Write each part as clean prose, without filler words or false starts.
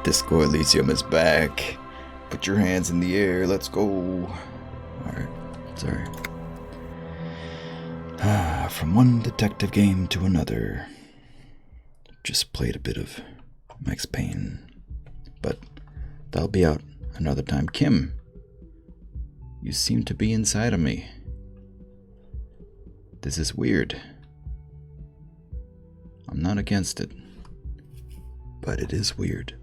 Disco Elysium is back. Put your hands in the air, let's go. Alright, sorry. From one detective game to another. Just played a bit of Max Payne. But that'll be out another time. Kim, you seem to be inside of me. This is weird. I'm not against it, but it is weird.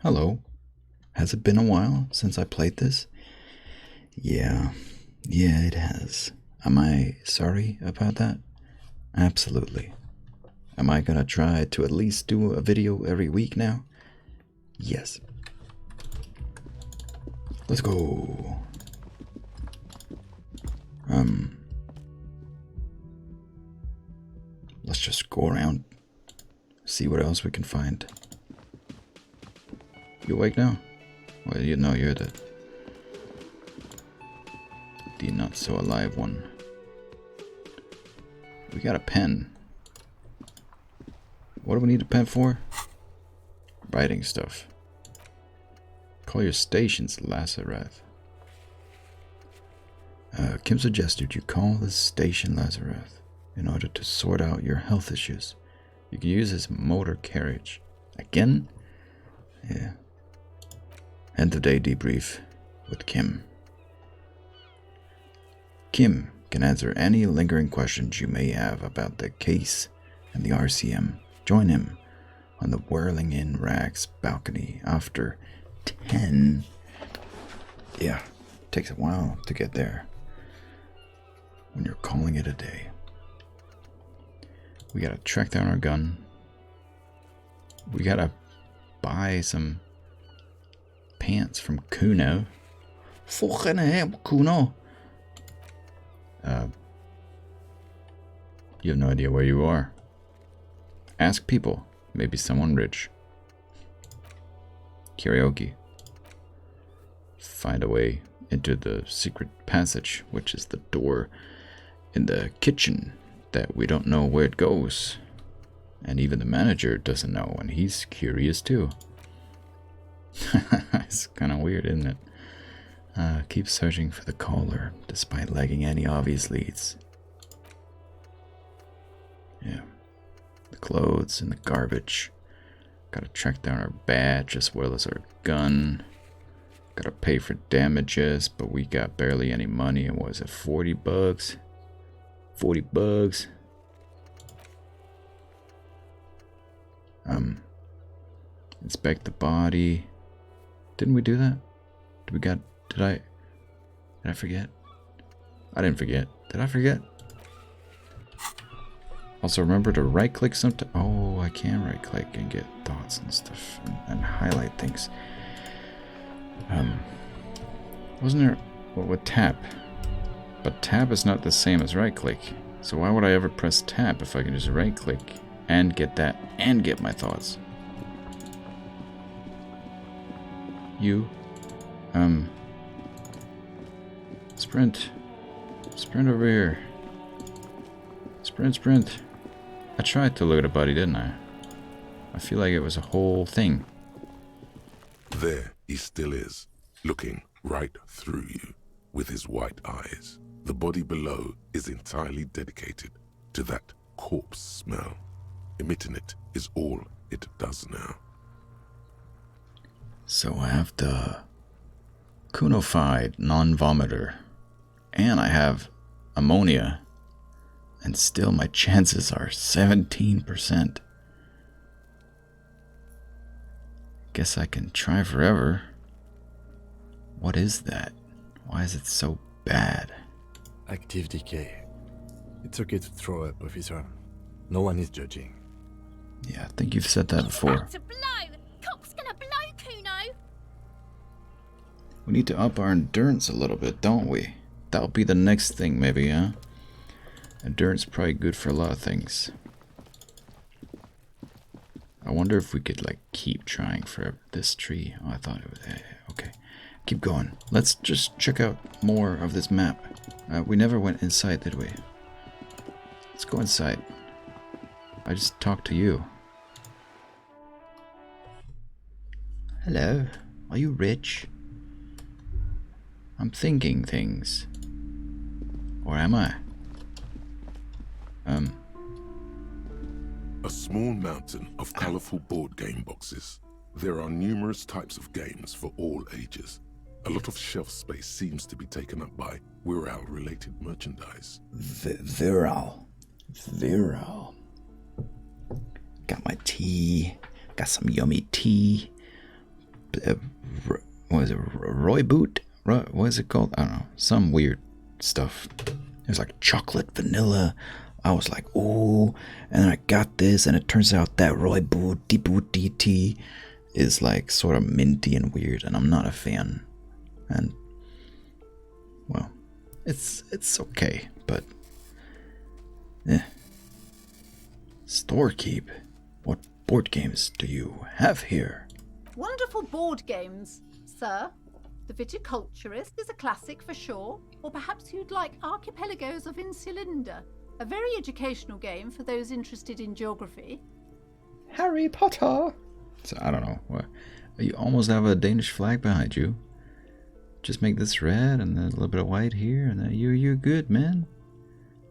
Hello. Has it been a while since I played this? Yeah, it has. Am I sorry about that? Absolutely. Am I gonna try to at least do a video every week now? Yes. Let's go. Let's just go around, see what else we can find. You awake now? Well, you know you're the not so alive one. We got a pen. What do we need a pen for? Writing stuff. Call your stations Lazareth. Kim suggested you call the station Lazareth in order to sort out your health issues. You can use his motor carriage. Again? Yeah. End of day debrief with Kim. Kim can answer any lingering questions you may have about the case and the RCM. Join him on the Whirling in Rags balcony after 10. Yeah, takes a while to get there when you're calling it a day. We gotta track down our gun. We gotta buy some pants from Kuno. Fucking hell, Kuno. You have no idea where you are. Ask people. Maybe someone rich. Karaoke. Find a way into the secret passage, which is the door in the kitchen that we don't know where it goes. And even the manager doesn't know, and he's curious too. It's kind of weird, isn't it? Keep searching for the caller, despite lacking any obvious leads. Yeah. The clothes and the garbage. Gotta track down our badge as well as our gun. Gotta pay for damages, but we got barely any money. And what was it, 40 bucks? 40 bucks. Inspect the body. Didn't we do that? Did I forget? I didn't forget. Did I forget? Also remember to right click something. Oh, I can right click and get thoughts and stuff and highlight things. Wasn't there with tab? But tab is not the same as right click. So why would I ever press tab if I can just right click and get that and get my thoughts? Sprint over here. Sprint. I tried to loot a body, didn't I? I feel like it was a whole thing. There he still is, looking right through you with his white eyes. The body below is entirely dedicated to that corpse smell. Emitting it is all it does now. So I have the Kunofied non-vomiter, and I have ammonia, and still my chances are 17%. Guess I can try forever. What is that? Why is it so bad? Active decay. It's okay to throw up, officer. No one is judging. Yeah, I think you've said that before. About to blow. Cop's gonna blow, Kuno. We need to up our endurance a little bit, don't we? That'll be the next thing, maybe, huh? Endurance probably good for a lot of things. I wonder if we could, like, keep trying for this tree. Oh, I thought it was... okay. Keep going. Let's just check out more of this map. We never went inside, did we? Let's go inside. I just talked to you. Hello, are you rich? I'm thinking things. Or am I? A small mountain of colorful board game boxes. There are numerous types of games for all ages. A lot of shelf space seems to be taken up by Wirral-related merchandise. Viral. Got my tea. Got some yummy tea. What is it? Roy Boot? What is it called? I don't know. Some weird stuff. There's like chocolate, vanilla. I was like, ooh. And then I got this, and it turns out that Roy Booty tea is like sort of minty and weird, and I'm not a fan. And, well, it's okay, but, Storekeep, what board games do you have here? Wonderful board games, sir. The Viticulturist is a classic for sure, or perhaps you'd like Archipelagos of Insulinda, a very educational game for those interested in geography. Harry Potter! So, I don't know, what? You almost have a Danish flag behind you. Just make this red and then a little bit of white here, and then you're good, man.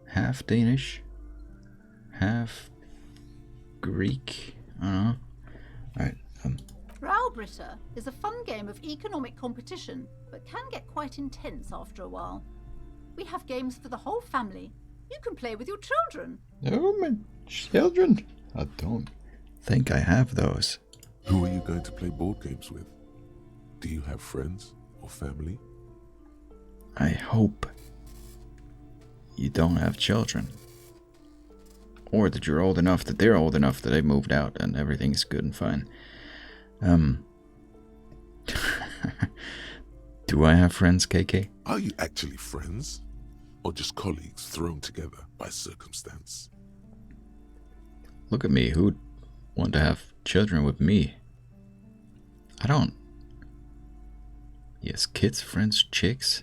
Half Danish, half Greek. I don't know. Alright, Raubritter is a fun game of economic competition, but can get quite intense after a while. We have games for the whole family. You can play with your children. Oh, my children. I don't think I have those. Who are you going to play board games with? Do you have friends or family? I hope you don't have children. Or that you're old enough that they're old enough that they moved out and everything's good and fine. Do I have friends, KK? Are you actually friends? Or just colleagues thrown together by circumstance? Look at me, who'd want to have children with me? I don't. Yes, kids, friends, chicks?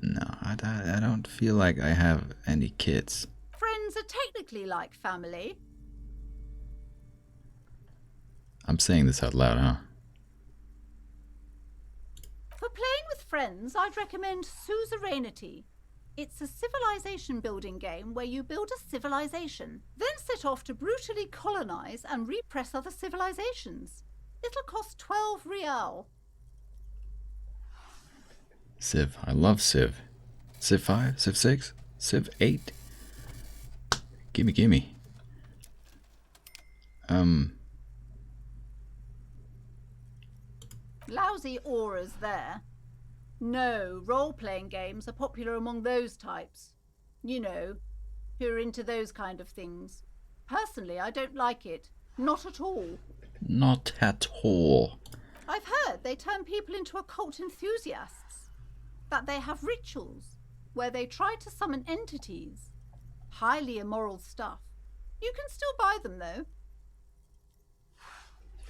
No, I don't feel like I have any kids. Friends are technically like family. I'm saying this out loud, huh? For playing with friends, I'd recommend Suzerainty. It's a civilization building game where you build a civilization, then set off to brutally colonize and repress other civilizations. It'll cost 12 real. Civ. I love Civ. Civ 5? Civ 6? Civ 8? Gimme. Lousy auras there. No, role-playing games are popular among those types. You know, who are into those kind of things. Personally, I don't like it. Not at all. Not at all. I've heard they turn people into occult enthusiasts. That they have rituals where they try to summon entities. Highly immoral stuff. You can still buy them, though.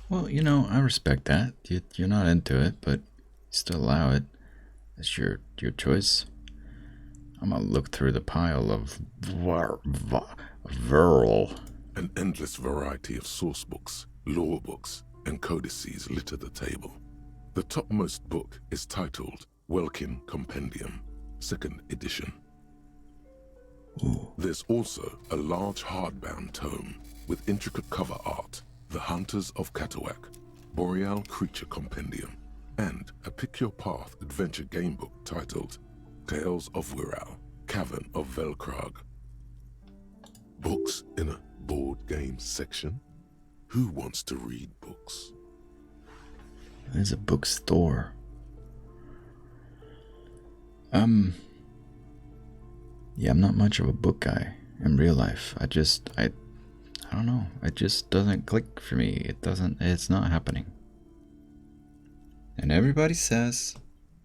Well, you know, I respect that. You're not into it, but you still allow it. It's your choice. I'm gonna look through the pile of Virl. An endless variety of source books, lore books, and codices litter the table. The topmost book is titled Welkin Compendium, 2nd edition. Ooh. There's also a large hardbound tome with intricate cover art, The Hunters of Katawak, Boreal Creature Compendium, and a pick-your-path adventure game book titled Tales of Wirral, Cavern of Velkrag. Books in a board game section? Who wants to read books? There's a bookstore. Yeah, I'm not much of a book guy in real life. I don't know. It just doesn't click for me. It's not happening. And everybody says,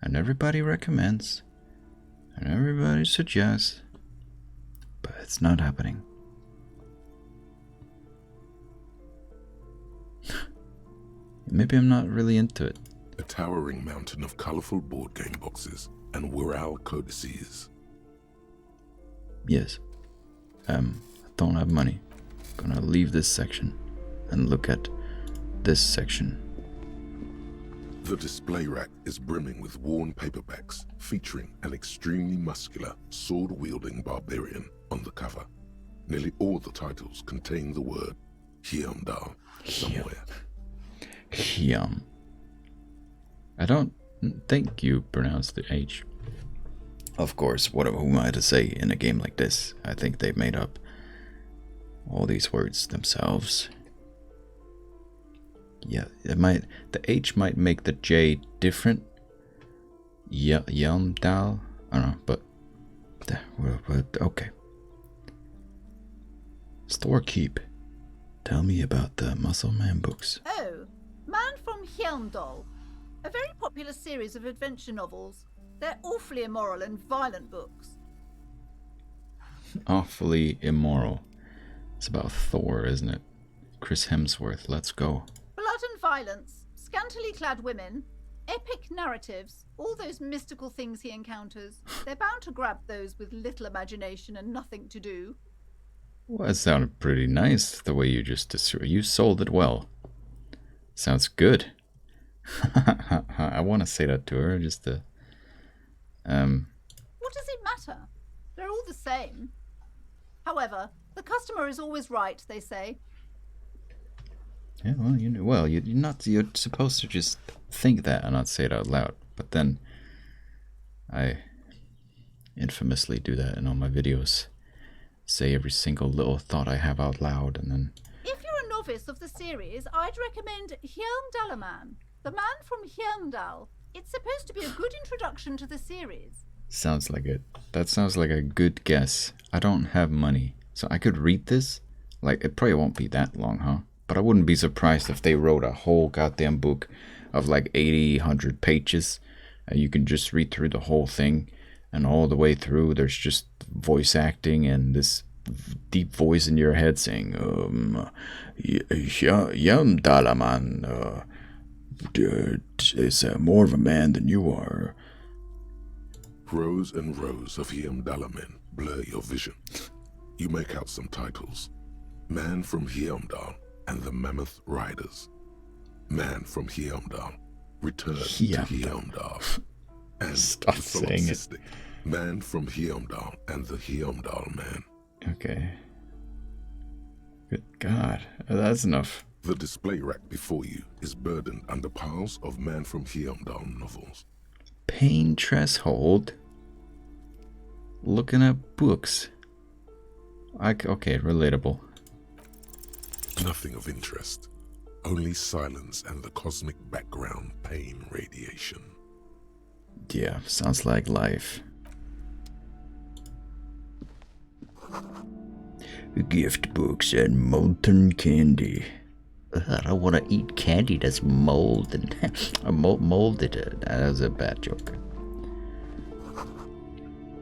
and everybody recommends, and everybody suggests, but it's not happening. Maybe I'm not really into it. A towering mountain of colorful board game boxes and Wirral codices. Yes. I don't have money. Gonna leave this section and look at this section. The display rack is brimming with worn paperbacks featuring an extremely muscular, sword-wielding barbarian on the cover. Nearly all the titles contain the word Hyamdal somewhere. Hyam. I don't think you pronounce the H. Of course, who am I to say in a game like this? I think they've made up all these words themselves. Yeah, the H might make the J different. Yamdal? I don't know, but okay. Storekeep. Tell me about the Muscle Man books. Oh, Man from Hyamdal. A very popular series of adventure novels. They're awfully immoral and violent books. Awfully immoral. It's about Thor, isn't it? Chris Hemsworth, let's go. Blood and violence, scantily clad women, epic narratives, all those mystical things he encounters. They're bound to grab those with little imagination and nothing to do. Well, that sounded pretty nice, the way you just described. You sold it well. Sounds good. I want to say that to her, just to... What does it matter? They're all the same. However, the customer is always right, they say. Yeah, well, you're supposed to just think that and not say it out loud. But then, I infamously do that in all my videos. Say every single little thought I have out loud, and then... If you're a novice of the series, I'd recommend Hyamdalaman, the man from Hyamdal. It's supposed to be a good introduction to the series. Sounds like it. That sounds like a good guess. I don't have money, so I could read this. Like, it probably won't be that long, huh? But I wouldn't be surprised if they wrote a whole goddamn book of like 80, 100 pages. And you can just read through the whole thing. And all the way through, there's just voice acting and this deep voice in your head saying, Yam Dalaman is more of a man than you are. Rows and rows of Hyamdalamen blur your vision. You make out some titles. Man from Hyamdal and the Mammoth Riders. Man from Hyamdal. Return to Hyamdal. And Stop the saying it. solipsistic Man from Hyamdal and the Hyamdal Man. Okay. Good God, that's enough. The display rack before you is burdened under piles of Man from Hyamdal novels. Pain threshold. Looking at books. Okay, relatable. Nothing of interest. Only silence and the cosmic background pain radiation. Yeah, sounds like life. Gift books and molten candy. I don't want to eat candy that's molded. Molded. That was a bad joke.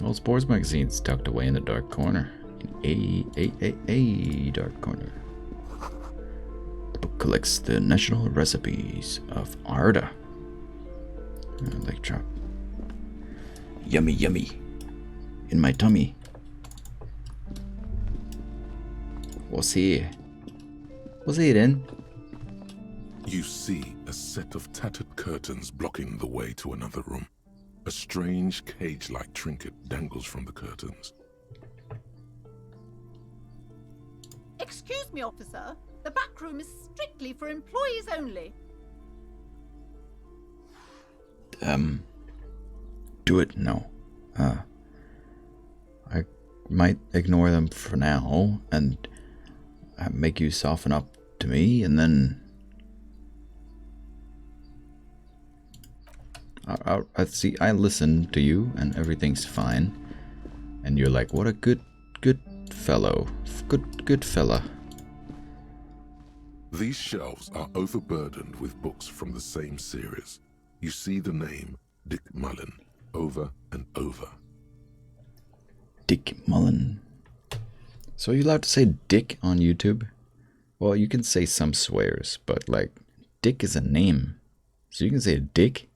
Old sports magazines tucked away in the dark corner. In a dark corner. The book collects the national recipes of Arda. Leg drop. Yummy, yummy. In my tummy. What's here? What's here then? You see a set of tattered curtains blocking the way to another room. A strange cage-like trinket dangles from the curtains. Excuse me, officer. The back room is strictly for employees only. Do it? No. I might ignore them for now and make you soften up to me, and then I listen to you and everything's fine, and you're like, what a good fellow, good fella. These shelves are overburdened with books from the same series. You see the name Dick Mullen over and over. Dick Mullen. So are you allowed to say dick on YouTube? Well, you can say some swears, but like, Dick is a name. So you can say dick.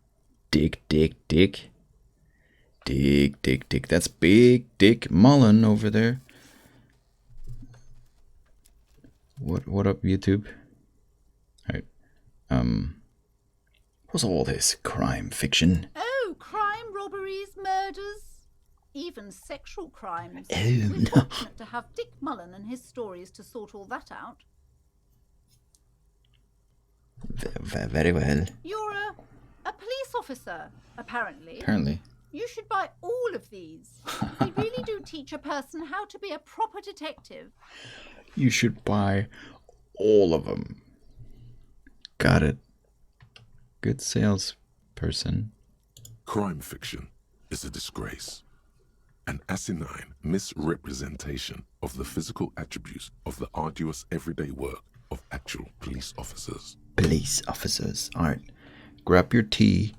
Dick. Dick. That's Big Dick Mullen over there. What up, YouTube? Alright. What's all this crime fiction? Oh, crime, robberies, murders, even sexual crimes. Oh, We're no. fortunate to have Dick Mullen and his stories to sort all that out. Very well. You're a police officer, apparently. Apparently. You should buy all of these. They really do teach a person how to be a proper detective. You should buy all of them. Got it. Good salesperson. Crime fiction is a disgrace. An asinine misrepresentation of the physical attributes of the arduous everyday work of actual police officers. Police officers. Alright. Grab your tea,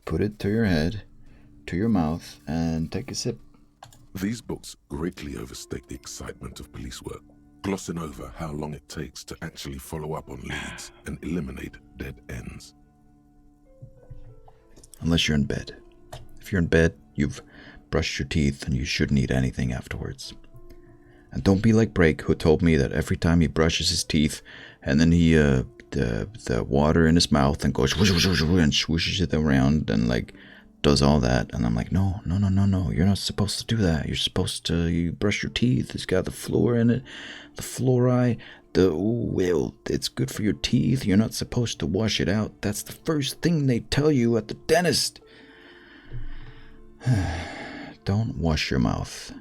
put it to your head, to your mouth, and take a sip. These books greatly overstate the excitement of police work, glossing over how long it takes to actually follow up on leads and eliminate dead ends. Unless you're in bed. If you're in bed, you've brushed your teeth and you shouldn't eat anything afterwards. And don't be like Brake, who told me that every time he brushes his teeth and then he the water in his mouth and goes whoosh, whoosh, whoosh, and swooshes it around and like does all that, and I'm like, no, you're not supposed to do that. You're supposed to, you brush your teeth. It's got the fluor in it, the fluoride. It's good for your teeth. You're not supposed to wash it out. That's the first thing they tell you at the dentist. Don't wash your mouth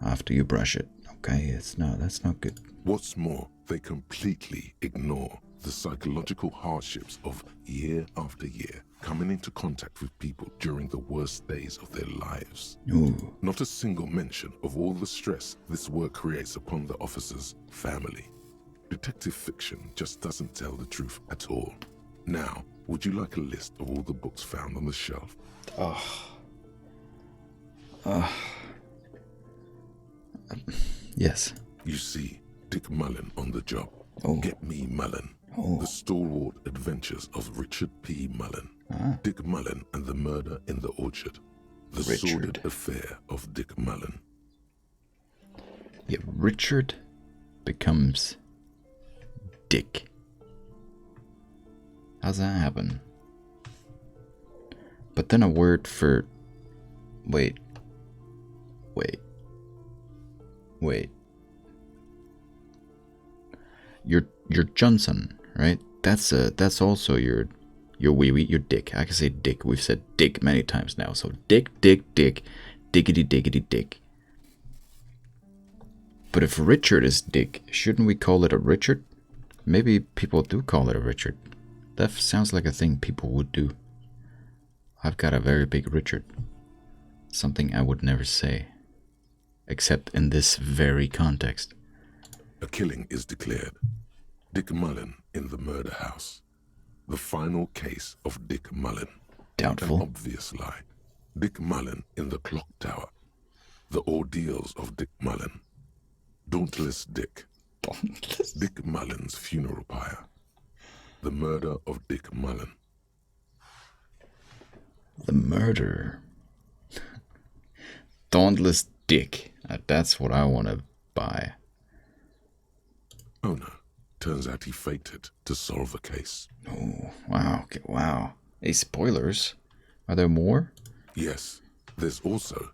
after you brush it. Okay, that's not good. What's more, they completely ignore the psychological hardships of year after year coming into contact with people during the worst days of their lives. Ooh. Not a single mention of all the stress this work creates upon the officer's family. Detective fiction just doesn't tell the truth at all. Now, would you like a list of all the books found on the shelf? Yes. You see, Dick Mullen on the job. Oh. Get Me Mullen. Oh. The Stalwart Adventures of Richard P. Mullen. Dick Mullen and the Murder in the Orchard. The Richard. Sordid Affair of Dick Mullen. Yeah, Richard becomes Dick. How's that happen? But then a word for... Wait. You're Johnson, right? That's also your wee-wee, your dick. I can say dick. We've said dick many times now. So dick, diggity, diggity, dick. But if Richard is Dick, shouldn't we call it a Richard? Maybe people do call it a Richard. That sounds like a thing people would do. I've got a very big Richard. Something I would never say. Except in this very context. A killing is declared. Dick Mullen in the murder house. The final case of Dick Mullen. Doubtful. An obvious lie. Dick Mullen in the clock tower. The ordeals of Dick Mullen. Dauntless Dick. Dick Mullen's funeral pyre. The murder of Dick Mullen. The murderer. Dauntless Dick. That's what I want to buy. Oh no. Turns out he faked it to solve a case. Oh, wow. Okay, wow. Hey, spoilers. Are there more? Yes. There's also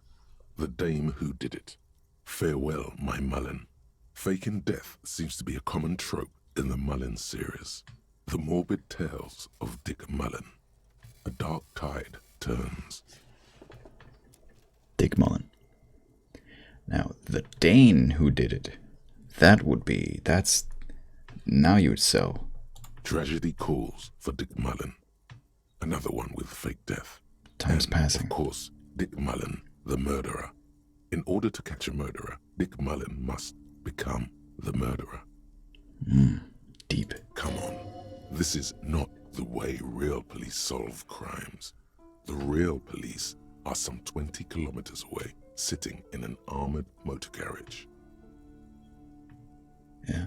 the dame who did it. Farewell, my Mullen. Faking death seems to be a common trope in the Mullen series. The morbid tales of Dick Mullen. A dark tide turns. Dick Mullen. Now, the Dane who did it. That's... Now you would sell. Tragedy calls for Dick Mullen. Another one with fake death. Time's And, passing. of course, Dick Mullen, the murderer. In order to catch a murderer, Dick Mullen must become the murderer. Deep. Come on. This is not the way real police solve crimes. The real police are some 20 kilometers away, sitting in an armored motor carriage. Yeah.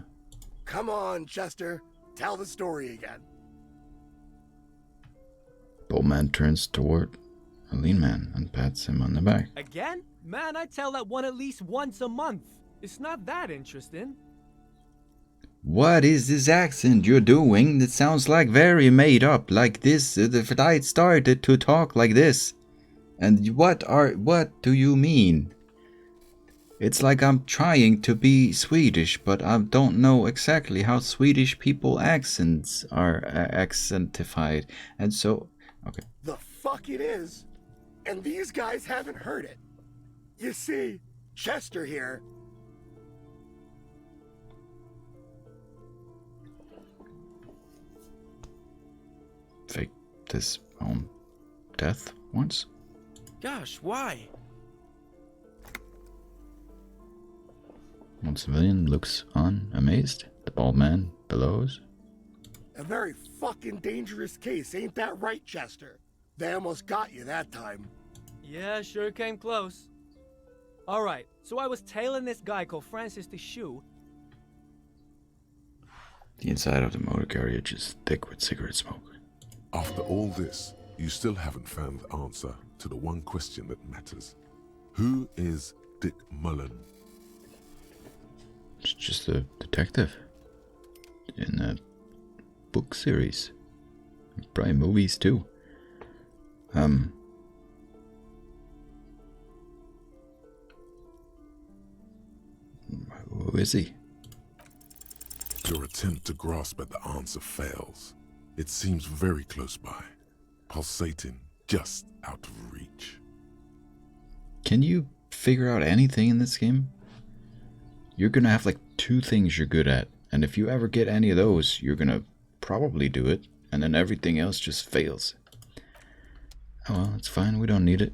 Come on, Chester. Tell the story again. Old man turns toward a lean man and pats him on the back. Again? Man, I tell that one at least once a month. It's not that interesting. What is this accent you're doing? It sounds like very made up, like this. If I started to talk like this. And what do you mean? It's like I'm trying to be Swedish, but I don't know exactly how Swedish people accents are accentified. And so, okay. The fuck it is. And these guys haven't heard it. You see, Chester here. Faked his own death once? Gosh, why? One civilian looks on, amazed. The bald man bellows. A very fucking dangerous case, ain't that right, Chester? They almost got you that time. Yeah, sure came close. Alright, so I was tailing this guy called Francis the Shoe. The inside of the motor carriage is thick with cigarette smoke. After all this, you still haven't found the answer to the one question that matters. Who is Dick Mullen? It's just a detective in a book series. Probably movies too. Who is he? Your attempt to grasp at the answer fails. It seems very close by, pulsating just out of reach. Can you figure out anything in this game? You're gonna have like 2 things you're good at, and if you ever get any of those, you're gonna probably do it, and then everything else just fails. Oh well, it's fine, we don't need it.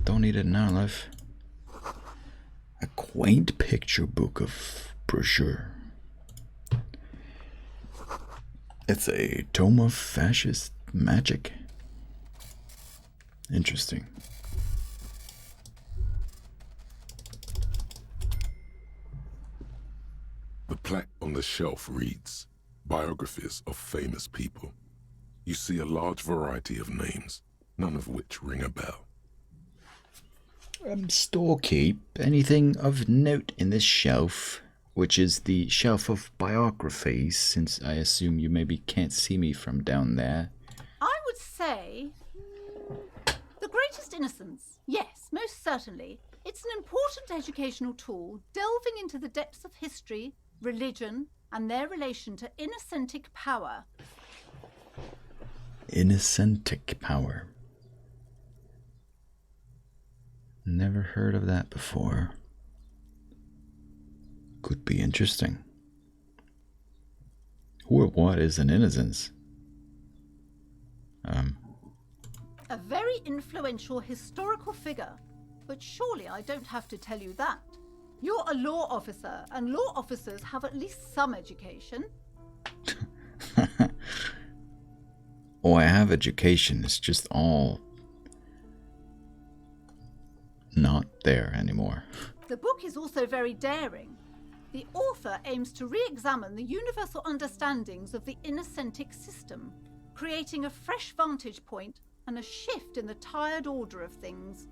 Don't need it in our life. A quaint picture book of brochure. It's a tome of fascist magic. Interesting. The plaque on the shelf reads, Biographies of Famous People. You see a large variety of names, none of which ring a bell. Storekeep, anything of note in this shelf, which is the shelf of biographies, since I assume you maybe can't see me from down there. I would say The Greatest Innocence. Yes, most certainly. It's an important educational tool delving into the depths of history, religion, and their relation to innocentic power. Innocentic power. Never heard of that before. Could be interesting. Who or what is an innocence? A very influential historical figure. But surely I don't have to tell you that. You're a law officer, and law officers have at least some education. Oh, I have education. It's just all not there anymore. The book is also very daring. The author aims to re-examine the universal understandings of the innocentic system, creating a fresh vantage point and a shift in the tired order of things.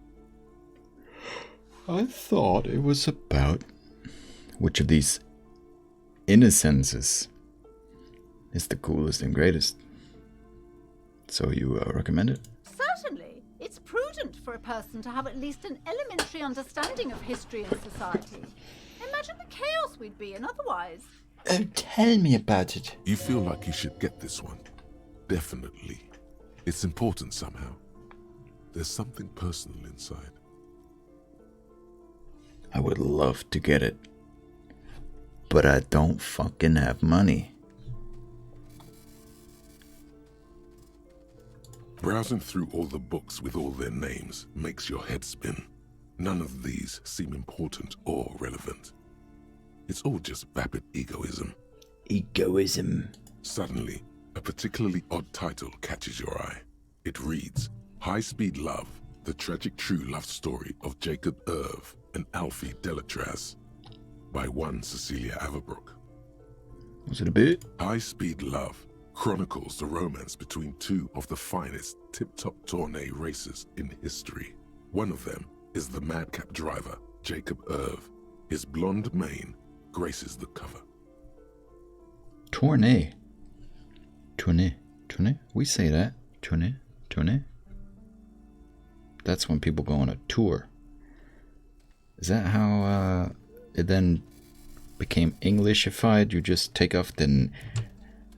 I thought it was about which of these innocences is the coolest and greatest. So you recommend it? Certainly. It's prudent for a person to have at least an elementary understanding of history and society. Imagine the chaos we'd be in otherwise. Oh, tell me about it. You feel like you should get this one. Definitely. It's important somehow. There's something personal inside. I would love to get it, but I don't fucking have money. Browsing through all the books with all their names makes your head spin. None of these seem important or relevant. It's all just vapid egoism. Egoism. Suddenly, a particularly odd title catches your eye. It reads, High Speed Love, the tragic true love story of Jacob Irv and Alfie Delatraz, by one Cecilia Averbrook. Was it a bit? High Speed Love chronicles the romance between 2 of the finest tip-top tourney racers in history. One of them is the madcap driver, Jacob Irv. His blonde mane graces the cover. Tournée. Tournée. Tournée? We say that. Tournée. Tournée. That's when people go on a tour. Is that how it then became Englishified? You just take off the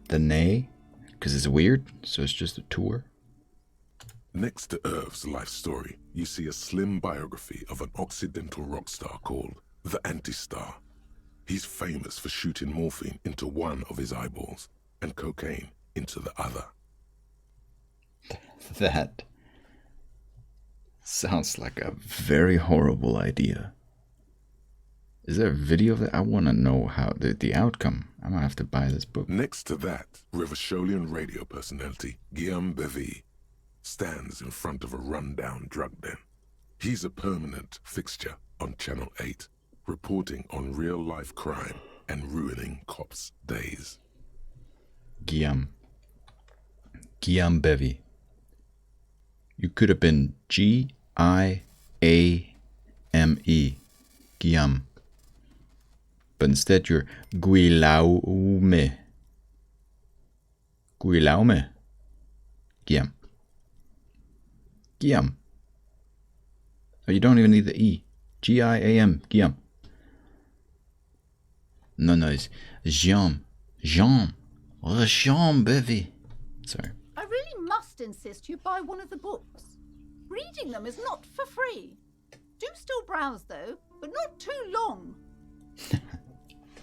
nay? Because it's weird, so it's just a tour? Next to Irv's life story, you see a slim biography of an Occidental rock star called the Anti-Star. He's famous for shooting morphine into one of his eyeballs and cocaine into the other. That sounds like a very horrible idea. Is there a video of that? I want to know how the outcome. I'm going to have to buy this book. Next to that, Rivasholian radio personality Guillaume Bevy stands in front of a rundown drug den. He's a permanent fixture on Channel 8, reporting on real-life crime and ruining cops' days. Guillaume Bevy. You could have been Giame, Guillaume. But instead you're Guillaume. Guillaume. Guillaume. Oh, you don't even need the E. Giam. Guillaume. No, it's Jean Bevy. Sorry. I really must insist you buy one of the books. Reading them is not for free. Do still browse though, but not too long.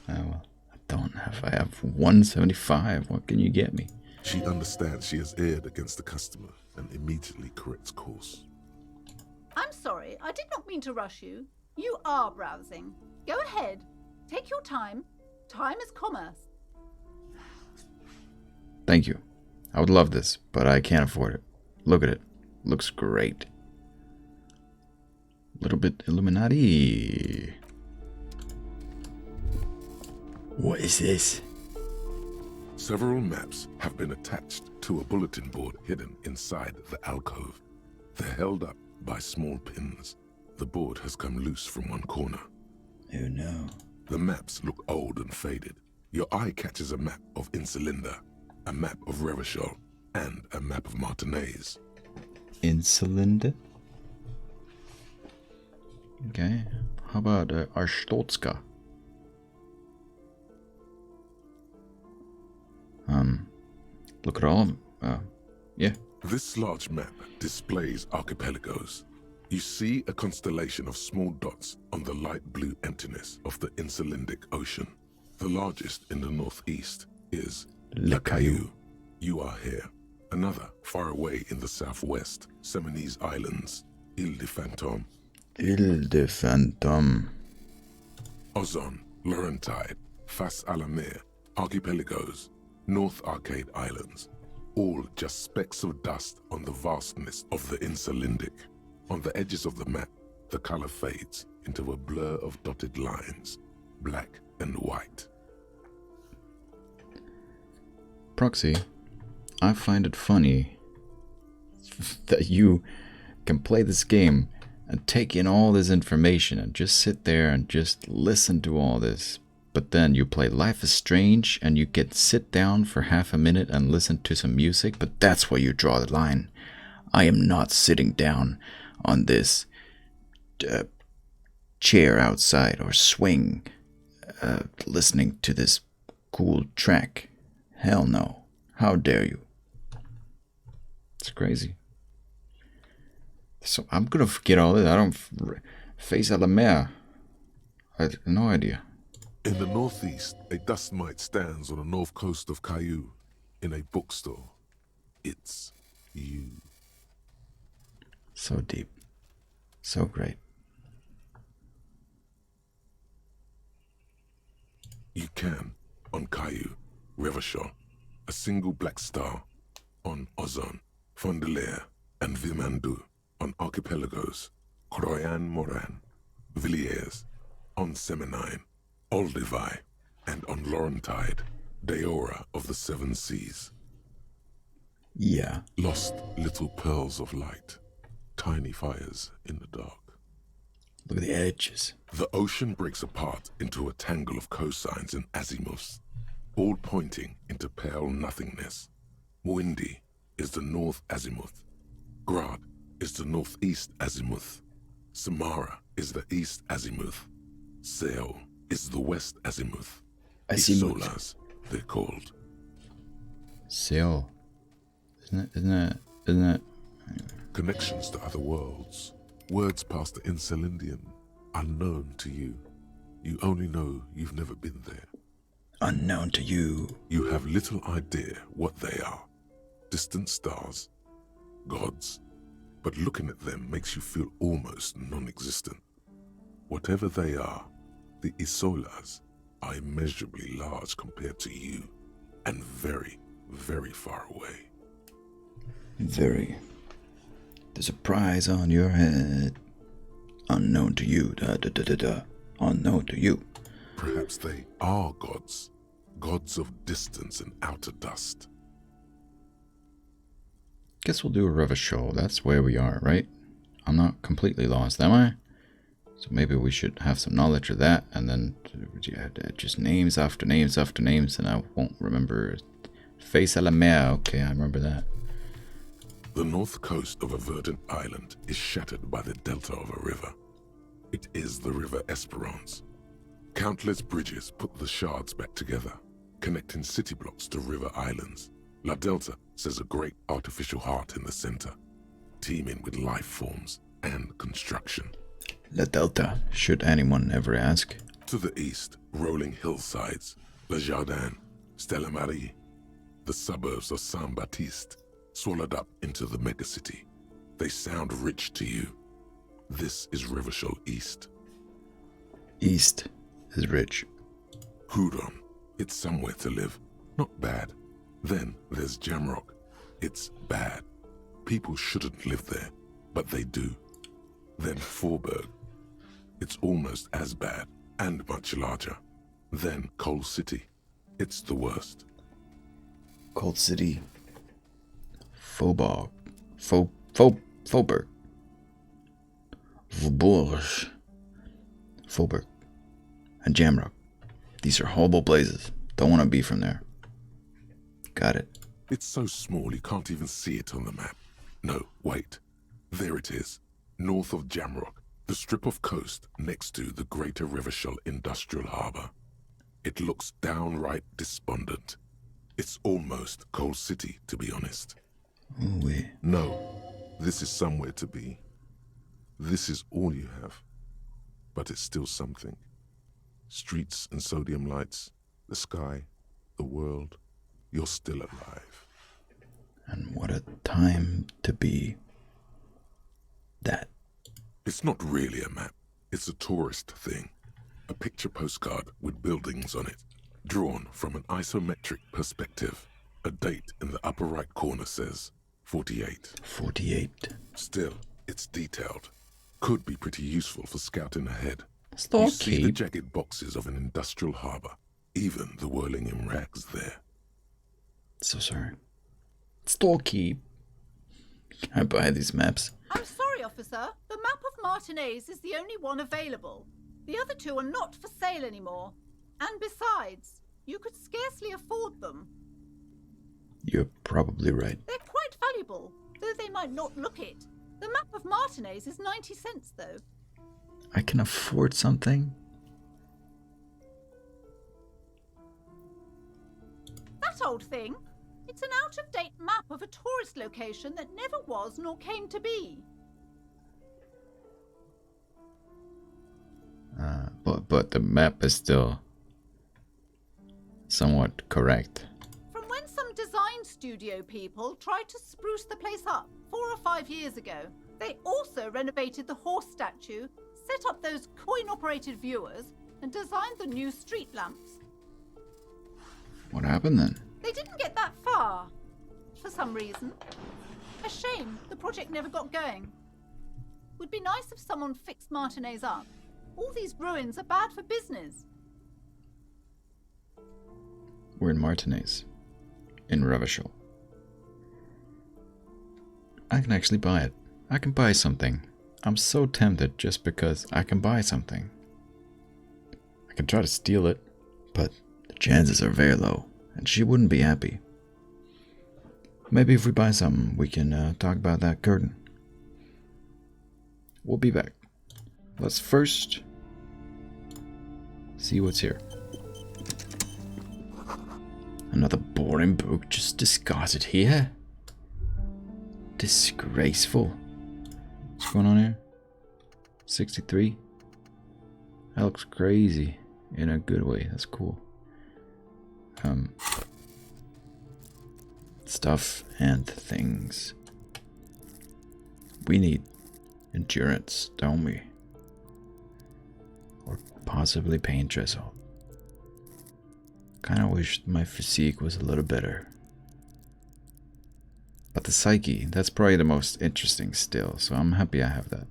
Well, I have 175. What can you get me? She understands she has erred against the customer and immediately corrects course. I'm sorry, I did not mean to rush you. You are browsing. Go ahead. Take your time. Time is commerce. Thank you. I would love this, but I can't afford it. Look at it. Looks great. A little bit Illuminati. What is this? Several maps have been attached to a bulletin board hidden inside the alcove. They're held up by small pins. The board has come loose from one corner. Oh no. The maps look old and faded. Your eye catches a map of Insulinda, a map of Revachol, and a map of Martinez. Insulinda? Okay. How about Arstotska? Look at all of them. Yeah. This large map displays archipelagos. You see a constellation of small dots on the light blue emptiness of the Insulindic Ocean. The largest in the northeast is Le Caillou. You are here. Another, far away in the southwest, Seminese Islands, Ile de Fantôme. Ile de Fantôme. Ozon, Laurentide, Fas à la Mer, Archipelagos, North Arcade Islands, all just specks of dust on the vastness of the Insulindic. On the edges of the map, the color fades into a blur of dotted lines, black and white. Proxy, I find it funny that you can play this game and take in all this information and just sit there and just listen to all this. But then you play Life is Strange and you can sit down for half a minute and listen to some music, but that's where you draw the line. I am not sitting down on this chair outside or swing listening to this cool track. Hell no. How dare you? It's crazy. So I'm gonna forget all this. I don't face à la mer. I have no idea. In the northeast, a dust mite stands on the north coast of Caillou in a bookstore. It's you. So deep. So great. You can, on Caillou, Revachol, a single black star, on Ozon, Fondelier, and Vimandu, on archipelagos, Croyan Moran, Villiers, on Seminine, Olduvai, and on Laurentide, Deora of the Seven Seas. Yeah. Lost little pearls of light, tiny fires in the dark. Look at the edges. The ocean breaks apart into a tangle of cosines and azimuths. all pointing into pale nothingness. Muindi is the north azimuth. Grad is the northeast azimuth. Samara is the east azimuth. Seo is the west azimuth. Azimuth. Isolas, they're called. Seol. Isn't it? Connections to other worlds. Words past the Insalindian, unknown to you. You only know you've never been there. Unknown to you. You have little idea what they are. Distant stars, gods, but looking at them makes you feel almost non-existent. Whatever they are, the Isolas are immeasurably large compared to you, and very, very far away. Very. There's a prize on your head. Unknown to you. Da da da da da. Unknown to you. Perhaps they are gods, gods of distance and outer dust. Guess we'll do a river show. That's where we are, right? I'm not completely lost, am I? So maybe we should have some knowledge of that, and then just names after names after names, and I won't remember. Face à la mer. Okay, I remember that. The north coast of a verdant island is shattered by the delta of a river. It is the River Esperance. Countless bridges put the shards back together, connecting city blocks to river islands. La Delta says a great artificial heart in the center, teeming with life forms and construction. La Delta, should anyone ever ask. To the east, rolling hillsides, Le Jardin, Stella Marie, the suburbs of Saint-Baptiste, swallowed up into the megacity. They sound rich to you. This is Rivachol East. East is rich. Huron, it's somewhere to live. Not bad. Then there's Jamrock. It's bad. People shouldn't live there, but they do. Then Forberg. It's almost as bad and much larger. Then Coal City. It's the worst. Cold City. Faubourg. Faubourg. Faubourg. Faubourg. And Jamrock. These are horrible places. Don't want to be from there. Got it. It's so small you can't even see it on the map. No, wait. There it is. North of Jamrock. The strip of coast next to the Greater Rivachol Industrial Harbour. It looks downright despondent. It's almost Coal City, to be honest. Ooh wee. No, this is somewhere to be. This is all you have. But it's still something. Streets and sodium lights, the sky, the world. You're still alive. And what a time to be that. It's not really a map. It's a tourist thing. A picture postcard with buildings on it, drawn from an isometric perspective. A date in the upper right corner says 48. 48. Still, it's detailed. Could be pretty useful for scouting ahead. Store You see the keep. jagged boxes of an industrial harbour. Even the whirling in rags there. So sorry. Store keep. Can I buy these maps? I'm sorry, officer. The map of Martinez is the only one available. The other two are not for sale anymore. And besides, you could scarcely afford them. You're probably right. They're quite valuable, though they might not look it. The map of Martinez is 90 cents, though. I can afford something? That old thing. It's an out-of-date map of a tourist location that never was nor came to be. But the map is still somewhat correct. From when some design studio people tried to spruce the place up 4 or 5 years ago. They also renovated the horse statue, set up those coin-operated viewers, and designed the new street lamps. What happened then? They didn't get that far, for some reason. A shame the project never got going. Would be nice if someone fixed Martinez up. All these ruins are bad for business. We're in Martinez. In Revachol. I can actually buy it. I can buy something. I'm so tempted just because I can buy something. I can try to steal it, but the chances are very low. and she wouldn't be happy. Maybe if we buy something, we can talk about that curtain. We'll be back. Let's first see what's here. Another boring book just discarded here. Disgraceful. What's going on here? 63. That looks crazy in a good way. That's cool. Stuff and things. We need endurance, don't we? Or possibly pain drizzle. Kinda wish my physique was a little better. But the psyche, that's probably the most interesting still, so I'm happy I have that.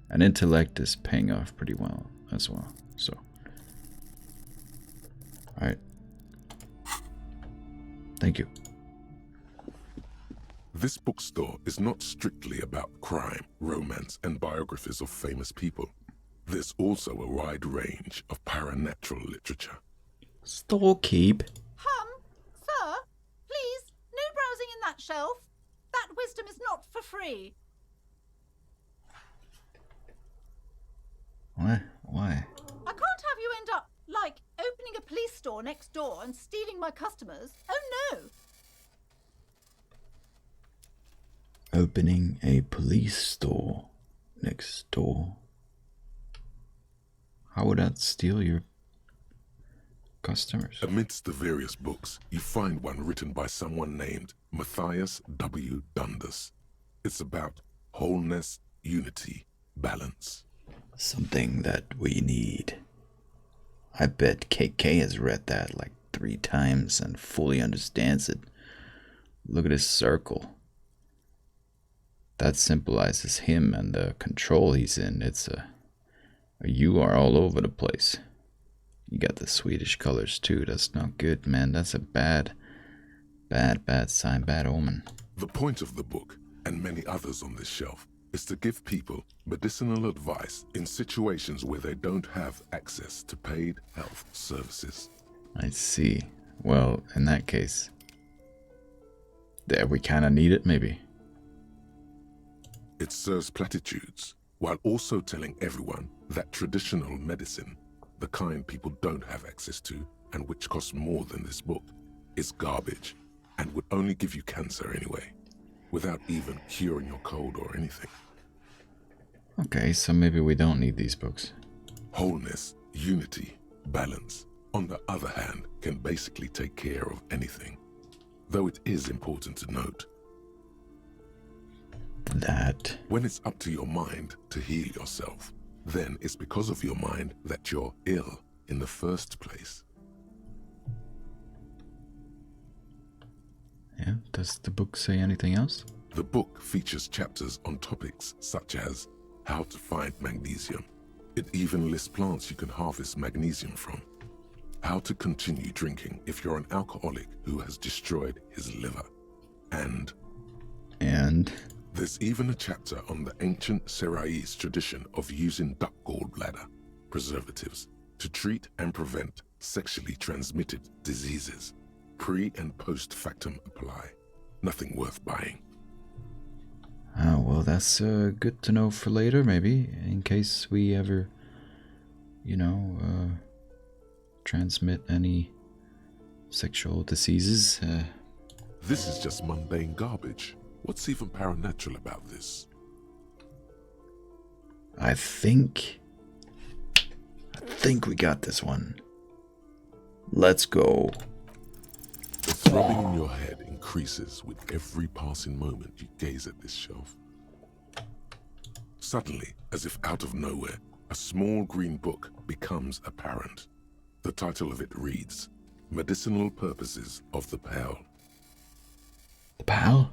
And intellect is paying off pretty well as well, so. Alright. Thank you. This bookstore is not strictly about crime, romance, and biographies of famous people. There's also a wide range of paranatural literature. Storekeep. Sir, please, no browsing in that shelf. That wisdom is not for free. What? Why? I can't have you end up, like, opening a police store next door and stealing my customers. Oh no! Opening a police store next door. How would that steal your customers? Amidst the various books, you find one written by someone named Matthias W. Dundas. It's about wholeness, unity, balance. Something that we need. I bet KK has read that like 3 times and fully understands it. Look at his circle. That symbolizes him and the control he's in. It's a you are all over the place. You got the Swedish colors too. That's not good, man. That's a bad sign, bad omen. The point of the book, and many others on this shelf, is to give people medicinal advice in situations where they don't have access to paid health services. I see. Well, in that case, there we kind of need it, maybe. It serves platitudes, while also telling everyone that traditional medicine, the kind people don't have access to, and which costs more than this book, is garbage, and would only give you cancer anyway, without even curing your cold or anything. Okay, so maybe we don't need these books. Wholeness, unity, balance, on the other hand, can basically take care of anything. Though it is important to note That when it's up to your mind to heal yourself, then it's because of your mind that you're ill in the first place. Yeah, does the book say anything else? The book features chapters on topics such as how to find magnesium. It even lists plants you can harvest magnesium from. How to continue drinking if you're an alcoholic who has destroyed his liver. And there's even a chapter on the ancient Seraïs tradition of using duck gallbladder preservatives to treat and prevent sexually transmitted diseases. Pre and post factum apply. Nothing worth buying. Oh, well, that's good to know for later, maybe, in case we ever, transmit any sexual diseases. This is just mundane garbage. What's even paranatural about this? I think we got this one. Let's go. The throbbing in your head increases with every passing moment you gaze at this shelf. Suddenly, as if out of nowhere, a small green book becomes apparent. The title of it reads, Medicinal Purposes of the Pearl. The pal?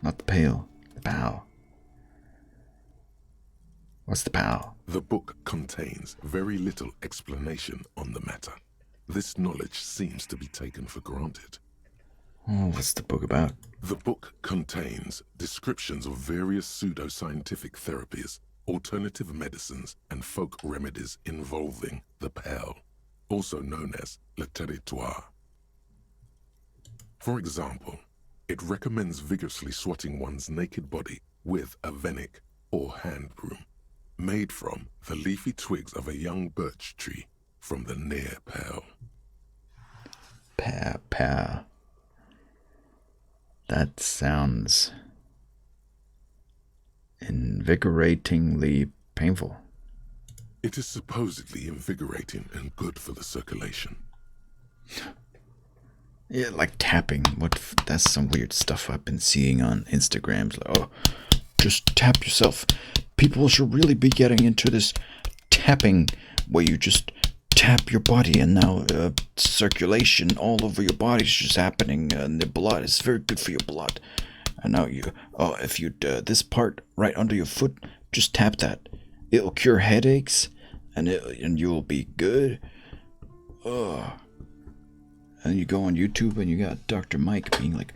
Not the pail. The pal. What's the pal? The book contains very little explanation on the matter. This knowledge seems to be taken for granted. Oh, what's the book about? The book contains descriptions of various pseudoscientific therapies, alternative medicines, and folk remedies involving the pearl, also known as le territoire. For example, it recommends vigorously swatting one's naked body with a venik or hand broom, made from the leafy twigs of a young birch tree from the near pale. Pa. That sounds invigoratingly painful. It is supposedly invigorating and good for the circulation. Yeah, like tapping. That's some weird stuff I've been seeing on Instagrams. Like, oh, just tap yourself. People should really be getting into this tapping where you just tap your body, and now circulation all over your body is just happening, and the blood is very good for your blood. And now if you this part right under your foot, just tap that. It'll cure headaches, and you'll be good. And you go on YouTube and you got Dr. Mike being like,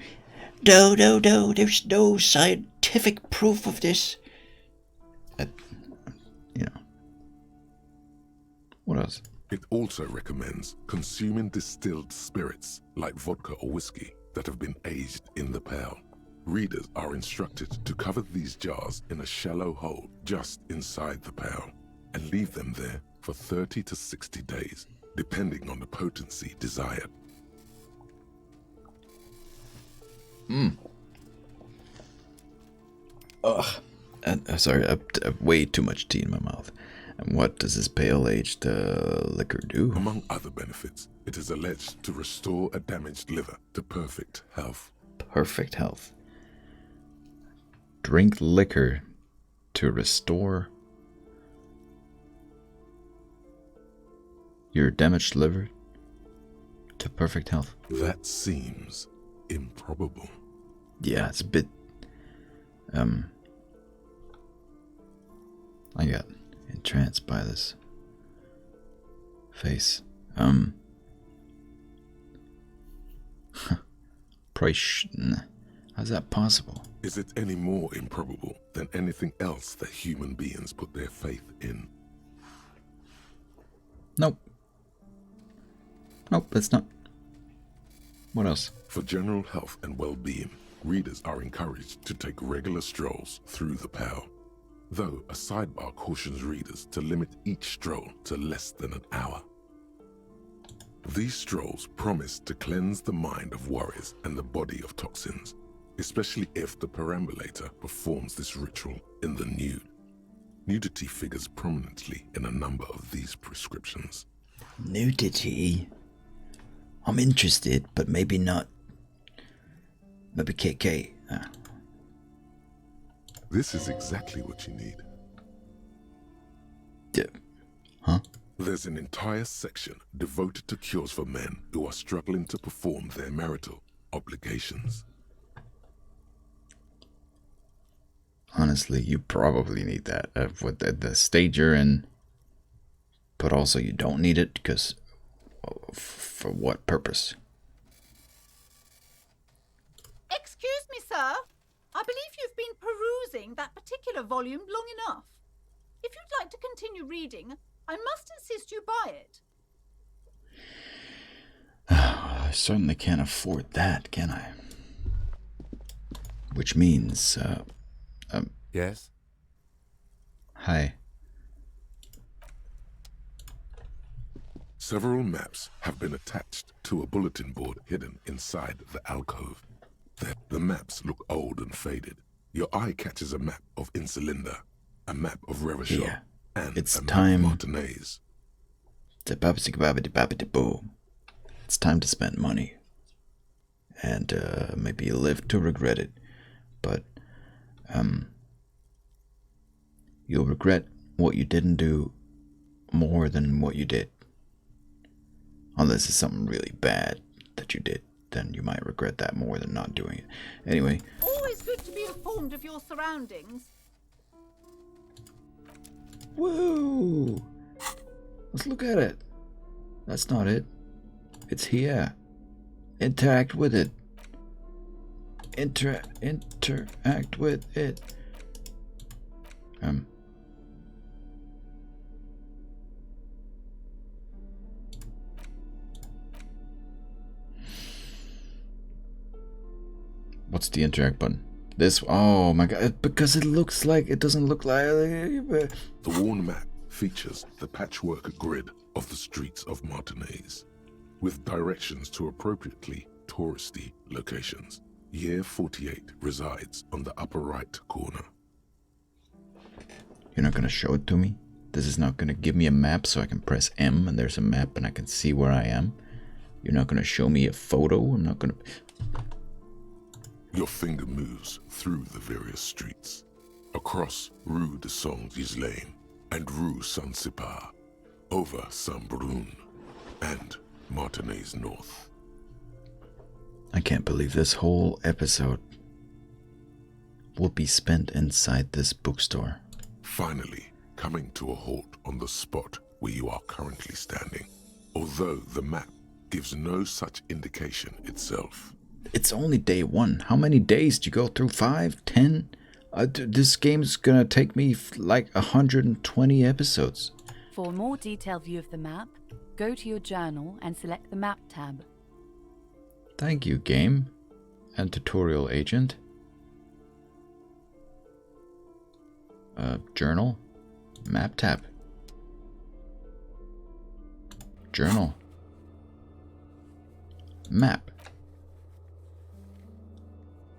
no, there's no scientific proof of this. What else? It also recommends consuming distilled spirits like vodka or whiskey that have been aged in the pail. Readers are instructed to cover these jars in a shallow hole just inside the pail and leave them there for 30 to 60 days, depending on the potency desired. Sorry, way too much tea in my mouth. And what does this pale-aged liquor do? Among other benefits, it is alleged to restore a damaged liver to perfect health. Perfect health. Drink liquor to restore your damaged liver to perfect health. That seems improbable. Yeah, it's a bit. I got entranced by this face. Price. How's that possible? Is it any more improbable than anything else that human beings put their faith in? Nope. Nope, that's not. What else? For general health and well-being, readers are encouraged to take regular strolls through the pale, though a sidebar cautions readers to limit each stroll to less than an hour. These strolls promise to cleanse the mind of worries and the body of toxins, especially if the perambulator performs this ritual in the nude. Nudity figures prominently in a number of these prescriptions. Nudity? I'm interested, but maybe not. Maybe KK. This is exactly what you need. Yeah. Huh? There's an entire section devoted to cures for men who are struggling to perform their marital obligations. Honestly, you probably need that with the stage you're in. But also you don't need it because for what purpose? Excuse me, sir. I believe you've been perusing that particular volume long enough. If you'd like to continue reading, I must insist you buy it. I certainly can't afford that, can I? Which means, Yes? hi. Several maps have been attached to a bulletin board hidden inside the alcove. The maps look old and faded. Your eye catches a map of Insulinda, a map of Revachol, Yeah, and it's a map time. of Martinez. It's time to spend money. And maybe live to regret it. But you'll regret what you didn't do more than what you did. Unless it's something really bad that you did, then you might regret that more than not doing it. Anyway. Always good to be informed of your surroundings. Woo! Let's look at it. That's not it. It's here. Interact with it. Interact with it. What's the interact button? This. Oh my god! Because it looks like it doesn't look like. The worn map features the patchwork grid of the streets of Martinez, with directions to appropriately touristy locations. Year 48 resides on the upper right corner. You're not gonna show it to me? This is not gonna give me a map so I can press M and there's a map and I can see where I am? You're not gonna show me a photo? I'm not gonna... Your finger moves through the various streets, across Rue de Saint-Ghislain and Rue Saint-Sipar, over Saint-Brun and Martinez North. I can't believe this whole episode will be spent inside this bookstore. Finally, coming to a halt on the spot where you are currently standing, although the map gives no such indication itself. It's only day 1. How many days do you go through? 5? 10? This game's gonna take me like 120 episodes. For a more detailed view of the map, go to your journal and select the Map tab. Thank you, game and tutorial agent. Journal, Map tab. Journal, Map.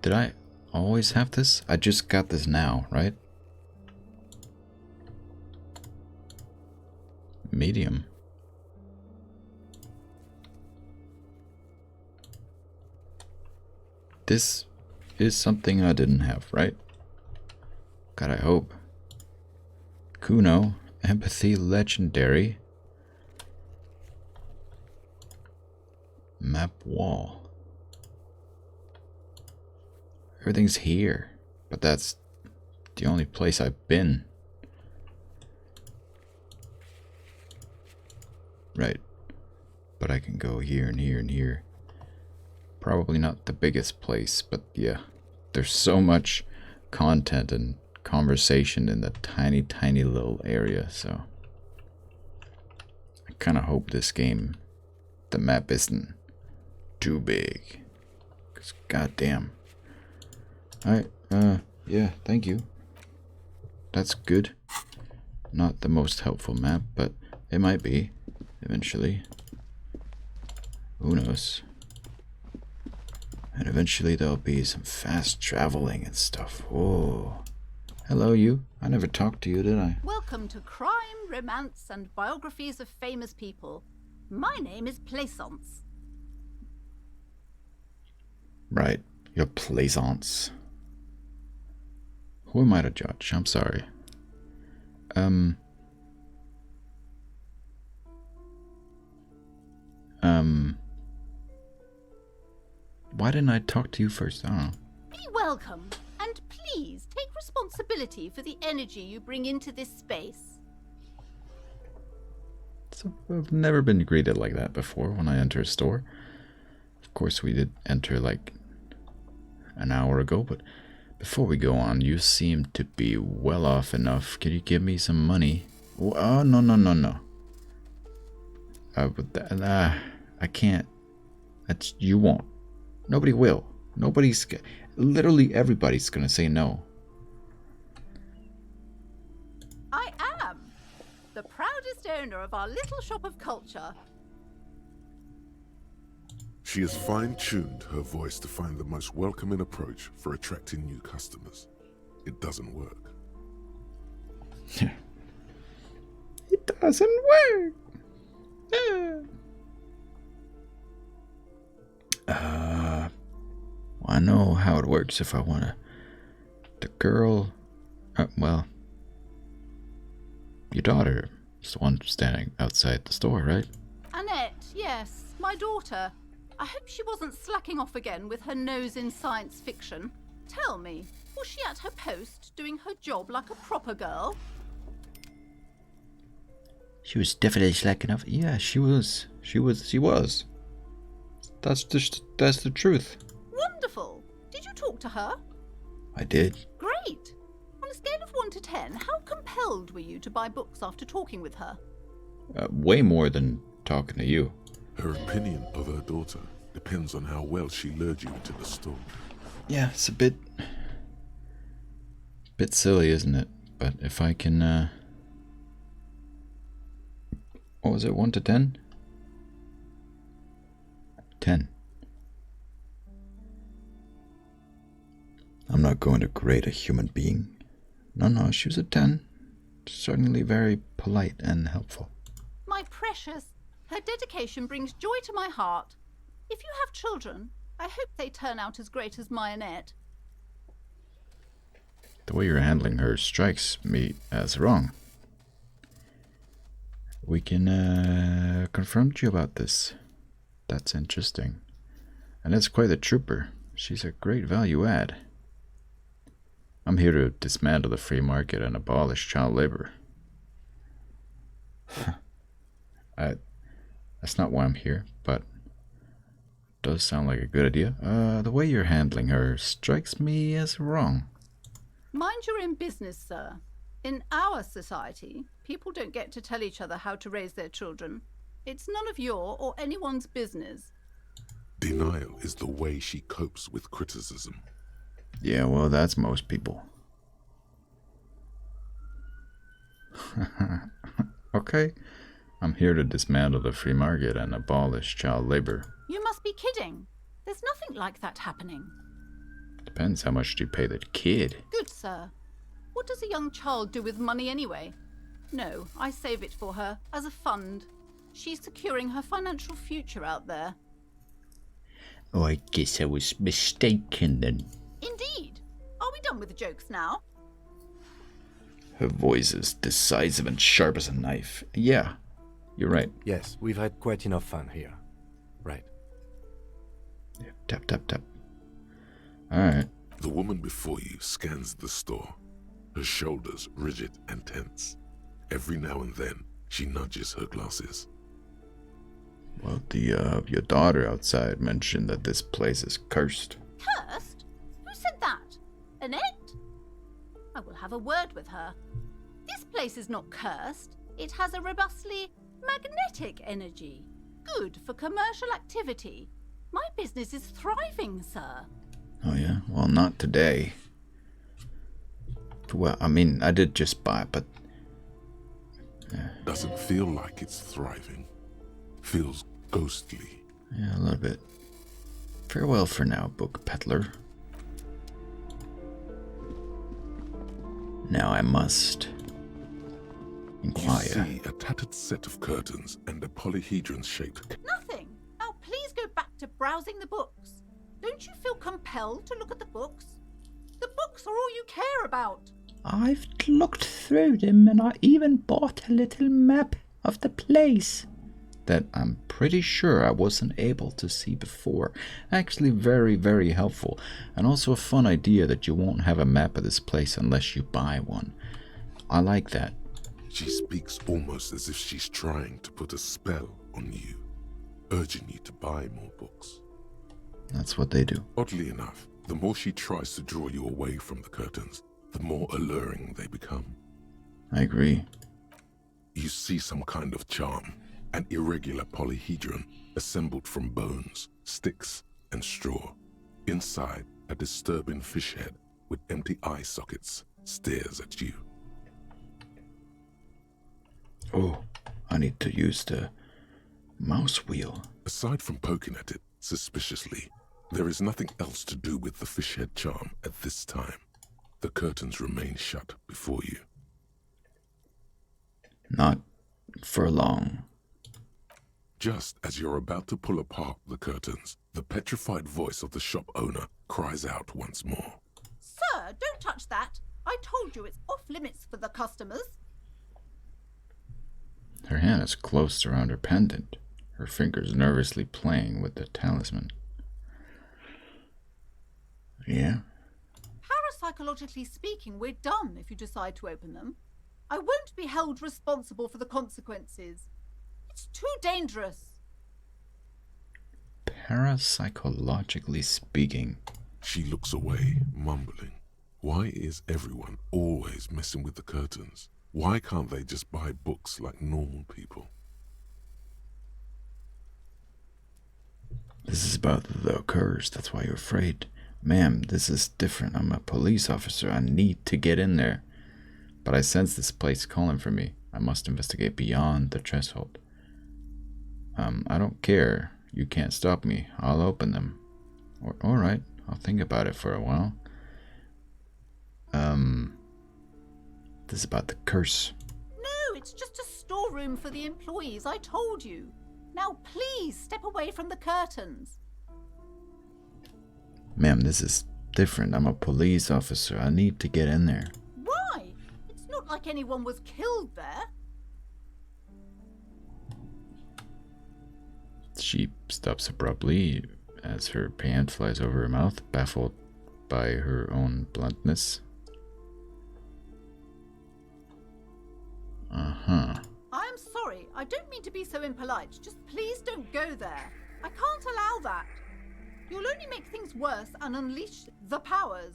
Did I always have this? I just got this now, right? Medium. This is something I didn't have, right? God, I hope. Kuno, empathy, legendary. Map wall. Everything's here, but that's the only place I've been. Right. But I can go here and here and here. Probably not the biggest place, but yeah. There's so much content and conversation in that tiny, tiny little area, so I kind of hope this game, the map isn't too big. Because goddamn. Alright, yeah, thank you. That's good. Not the most helpful map, but it might be, eventually. Who knows? And eventually there'll be some fast traveling and stuff. Whoa. Hello, you. I never talked to you, did I? Welcome to Crime, Romance, and Biographies of Famous People. My name is Plaisance. Right. Your plaisance. Who am I to judge? I'm sorry. Why didn't I talk to you first? I don't know. Be welcome, and please take responsibility for the energy you bring into this space. So I've never been greeted like that before when I enter a store. Of course, we did enter like an hour ago, but before we go on, you seem to be well off enough. Can you give me some money? Oh, no. I can't. You won't. Nobody will. Literally everybody's gonna say no. I am the proudest owner of our little shop of culture. She has fine-tuned her voice to find the most welcoming approach for attracting new customers. It doesn't work. It doesn't work. I know how it works if I wanna. The girl, well, your daughter is the one standing outside the store, right? Annette, yes, my daughter. I hope she wasn't slacking off again with her nose in science fiction. Tell me, was she at her post doing her job like a proper girl? She was definitely slacking off. Yeah, she was. She was. That's the truth. Wonderful. Did you talk to her? I did. Great. On a scale of 1 to 10, how compelled were you to buy books after talking with her? Way more than talking to you. Her opinion of her daughter depends on how well she lured you into the store. Yeah, it's a bit silly, isn't it? But if I can, what was it, 1 to 10? 10. I'm not going to grade a human being. No, she was a 10. Certainly very polite and helpful. My precious, her dedication brings joy to my heart. If you have children, I hope they turn out as great as Mayonette. The way you're handling her strikes me as wrong. We can confront you about this. That's interesting. And it's quite a trooper. She's a great value add. I'm here to dismantle the free market and abolish child labor. That's not why I'm here, but it does sound like a good idea. The way you're handling her strikes me as wrong. Mind you're in business, sir. In our society, people don't get to tell each other how to raise their children. It's none of your or anyone's business. Denial is the way she copes with criticism. Yeah, well, that's most people. Okay, I'm here to dismantle the free market and abolish child labor. You must be kidding. There's nothing like that happening. Depends how much you pay the kid. Good, sir. What does a young child do with money anyway? No, I save it for her, as a fund. She's securing her financial future out there. Oh, I guess I was mistaken then. Indeed. Are we done with the jokes now? Her voice is decisive and sharp as a knife. Yeah, you're right. Yes, we've had quite enough fun here. Right. Yeah, tap, tap, tap. Alright. The woman before you scans the store, her shoulders rigid and tense. Every now and then, she nudges her glasses. Well, your daughter outside mentioned that this place is cursed. Cursed? Who said that? Annette? I will have a word with her. This place is not cursed. It has a robustly magnetic energy. Good for commercial activity. My business is thriving, sir. Oh yeah? Well, not today. Well, I mean, I did just buy it, but... Doesn't feel like it's thriving. Feels ghostly. Yeah, a little bit. Farewell for now, book peddler. Now I must inquire. You see a tattered set of curtains and a polyhedron-shaped... Nothing. Now please go back to browsing the books. Don't you feel compelled to look at the books? The books are all you care about. I've looked through them and I even bought a little map of the place. That I'm pretty sure I wasn't able to see before. Actually very, very helpful. And also a fun idea that you won't have a map of this place unless you buy one. I like that. She speaks almost as if she's trying to put a spell on you, urging you to buy more books. That's what they do. Oddly enough, the more she tries to draw you away from the curtains, the more alluring they become. I agree. You see some kind of charm, an irregular polyhedron assembled from bones, sticks, and straw. Inside, a disturbing fish head with empty eye sockets stares at you. Oh, I need to use the mouse wheel. Aside from poking at it suspiciously, there is nothing else to do with the fish head charm at this time. The curtains remain shut before you. Not for long. Just as you're about to pull apart the curtains, the petrified voice of the shop owner cries out once more. Sir, don't touch that. I told you it's off limits for the customers. Her hand is close around her pendant, her fingers nervously playing with the talisman. Yeah? Parapsychologically speaking, we're done if you decide to open them. I won't be held responsible for the consequences. It's too dangerous. Parapsychologically speaking. She looks away, mumbling. Why is everyone always messing with the curtains? Why can't they just buy books like normal people? This is about the curse, that's why you're afraid. Ma'am, this is different. I'm a police officer. I need to get in there. But I sense this place calling for me. I must investigate beyond the threshold. I don't care. You can't stop me. I'll open them. Alright, I'll think about it for a while. This is about the curse. No, it's just a storeroom for the employees, I told you. Now please step away from the curtains. Ma'am, this is different. I'm a police officer. I need to get in there. Why? It's not like anyone was killed there. She stops abruptly as her hand flies over her mouth, baffled by her own bluntness. I'm sorry, I don't mean to be so impolite. Just please don't go there. I can't allow that. You'll only make things worse and unleash the powers.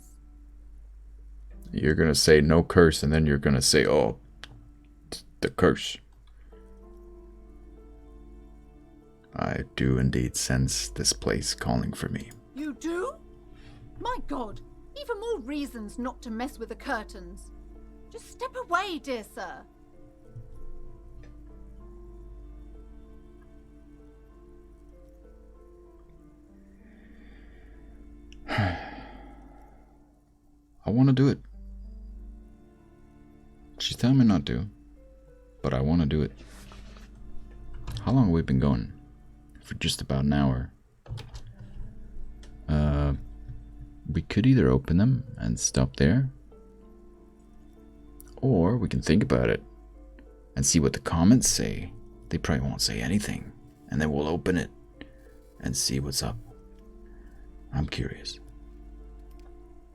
You're gonna say no curse, and then you're gonna say, oh, the curse. I do indeed sense this place calling for me. You do? My God, even more reasons not to mess with the curtains. Just step away, dear sir. I want to do it. She's telling me not to, but I want to do it. How long have we been going? For just about an hour. We could either open them and stop there, or we can think about it and see what the comments say. They probably won't say anything, and then we'll open it and see what's up. I'm curious.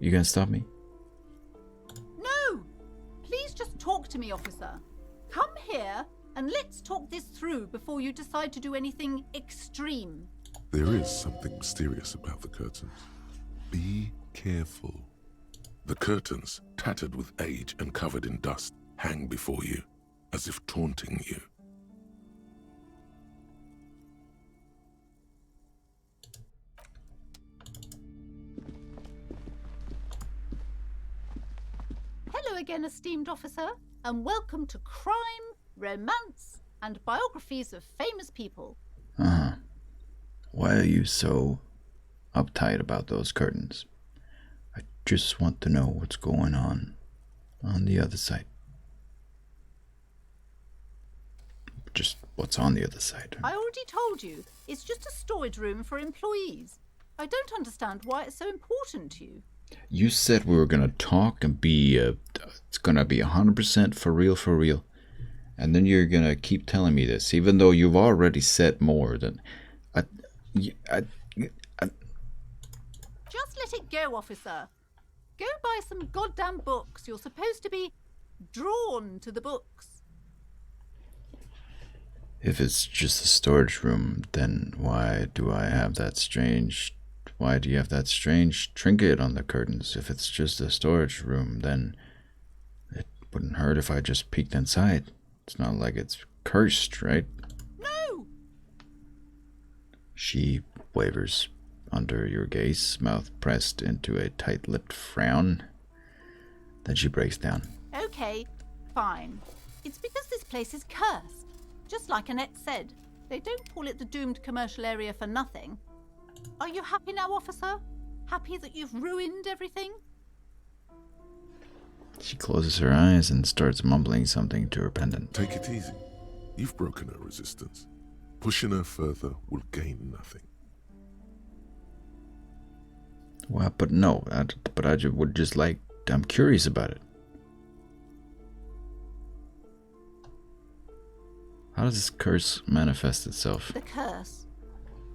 You gonna stop me? No! Please just talk to me, officer. Come here and let's talk this through before you decide to do anything extreme. There is something mysterious about the curtains. Be careful. The curtains, tattered with age and covered in dust, hang before you, as if taunting you. Hello again, esteemed officer, and welcome to Crime, Romance, and Biographies of Famous People. Why are you so uptight about those curtains? I just want to know what's going on the other side. Just what's on the other side. I already told you, it's just a storage room for employees. I don't understand why it's so important to you. You said we were gonna talk and be, it's gonna be 100% for real. And then you're gonna keep telling me this, even though you've already said more than... Just let it go, officer. Go buy some goddamn books. You're supposed to be drawn to the books. If it's just a storage room, then why do you have that strange trinket on the curtains? If it's just a storage room, then it wouldn't hurt if I just peeked inside. It's not like it's cursed, right? No! She wavers under your gaze, mouth pressed into a tight-lipped frown. Then she breaks down. Okay, fine. It's because this place is cursed. Just like Annette said, they don't call it the doomed commercial area for nothing. Are you happy now, officer? Happy that you've ruined everything? She closes her eyes and starts mumbling something to her pendant. Take it easy. You've broken her resistance. Pushing her further will gain nothing. Well, but no, I'm curious about it. How does this curse manifest itself? The curse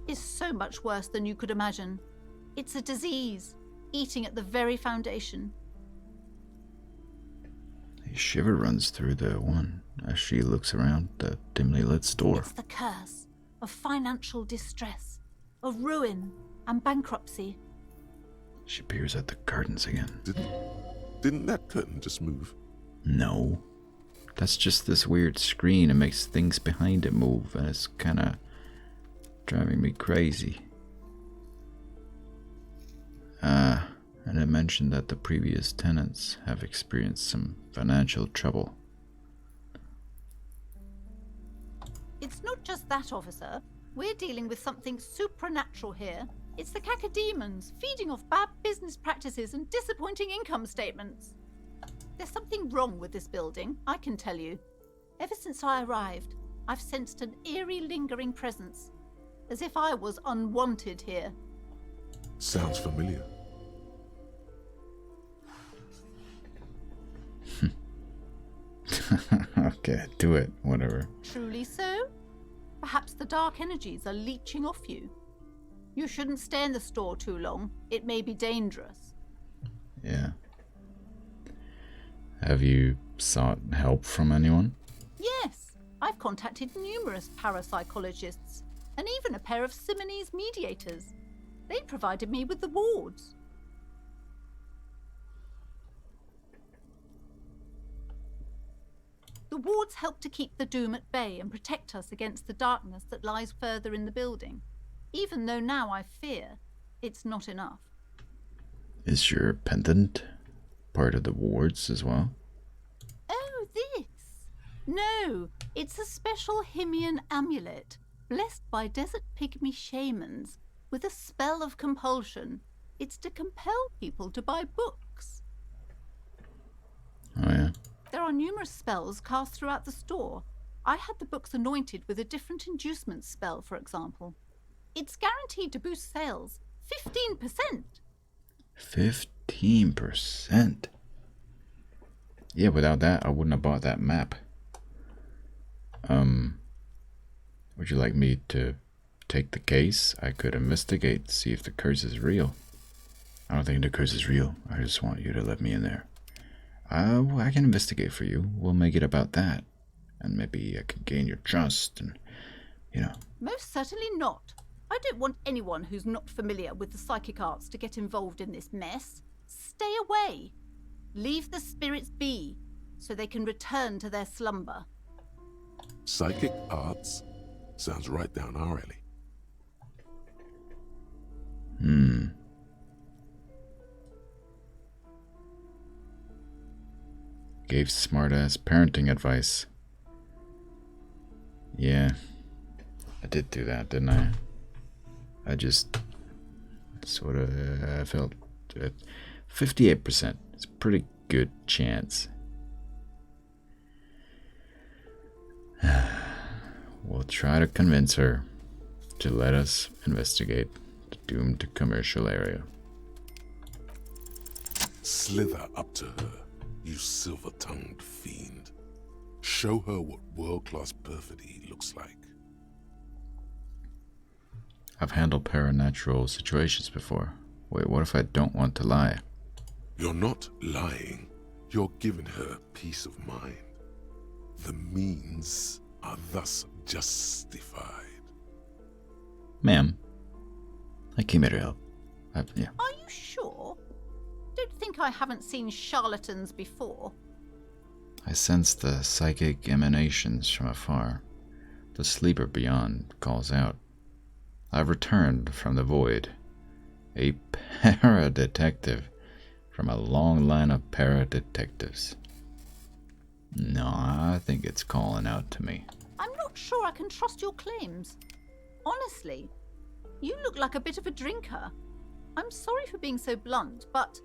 is so much worse than you could imagine. It's a disease, eating at the very foundation. A shiver runs through the one as she looks around the dimly lit store. It's the curse of financial distress, of ruin and bankruptcy. She peers at the curtains again. Didn't that curtain just move? No. That's just this weird screen. It makes things behind it move, and it's kind of driving me crazy. And it mentioned that the previous tenants have experienced some financial trouble. It's not just that, officer. We're dealing with something supernatural here. It's the cacodemons feeding off bad business practices and disappointing income statements. There's something wrong with this building, I can tell you. Ever since I arrived, I've sensed an eerie, lingering presence, as if I was unwanted here. Sounds familiar. Okay, do it. Whatever. Truly so? Perhaps the dark energies are leeching off you. You shouldn't stay in the store too long. It may be dangerous. Yeah. Have you sought help from anyone? Yes, I've contacted numerous parapsychologists and even a pair of Simonese mediators. They provided me with the wards. The wards help to keep the doom at bay and protect us against the darkness that lies further in the building, even though now I fear it's not enough. Is your pendant part of the wards as well? Oh, this? No, it's a special Himian amulet, blessed by desert pygmy shamans, with a spell of compulsion. It's to compel people to buy books. Oh, yeah. There are numerous spells cast throughout the store. I had the books anointed with a different inducement spell, for example. It's guaranteed to boost sales 15%. 15%? Yeah, without that, I wouldn't have bought that map. Would you like me to take the case? I could investigate, see if the curse is real. I don't think the curse is real. I just want you to let me in there. Well, I can investigate for you. We'll make it about that. And maybe I can gain your trust and, Most certainly not. I don't want anyone who's not familiar with the psychic arts to get involved in this mess. Stay away. Leave the spirits be, so they can return to their slumber. Psychic arts? Sounds right down our alley. Gave smart-ass parenting advice. Yeah, I did do that, didn't I? I just sort of felt 58%. It's a pretty good chance. We'll try to convince her to let us investigate the doomed commercial area. Slither up to her, you silver-tongued fiend. Show her what world-class perfidy looks like. I've handled paranatural situations before. Wait, what if I don't want to lie? You're not lying. You're giving her peace of mind. The means are thus justified. Ma'am, I came here to help. Yeah. Are you sure? Don't think I haven't seen charlatans before. I sense the psychic emanations from afar. The sleeper beyond calls out. I've returned from the void. A para-detective from a long line of para-detectives. No, I think it's calling out to me. I'm not sure I can trust your claims. Honestly, you look like a bit of a drinker. I'm sorry for being so blunt, but...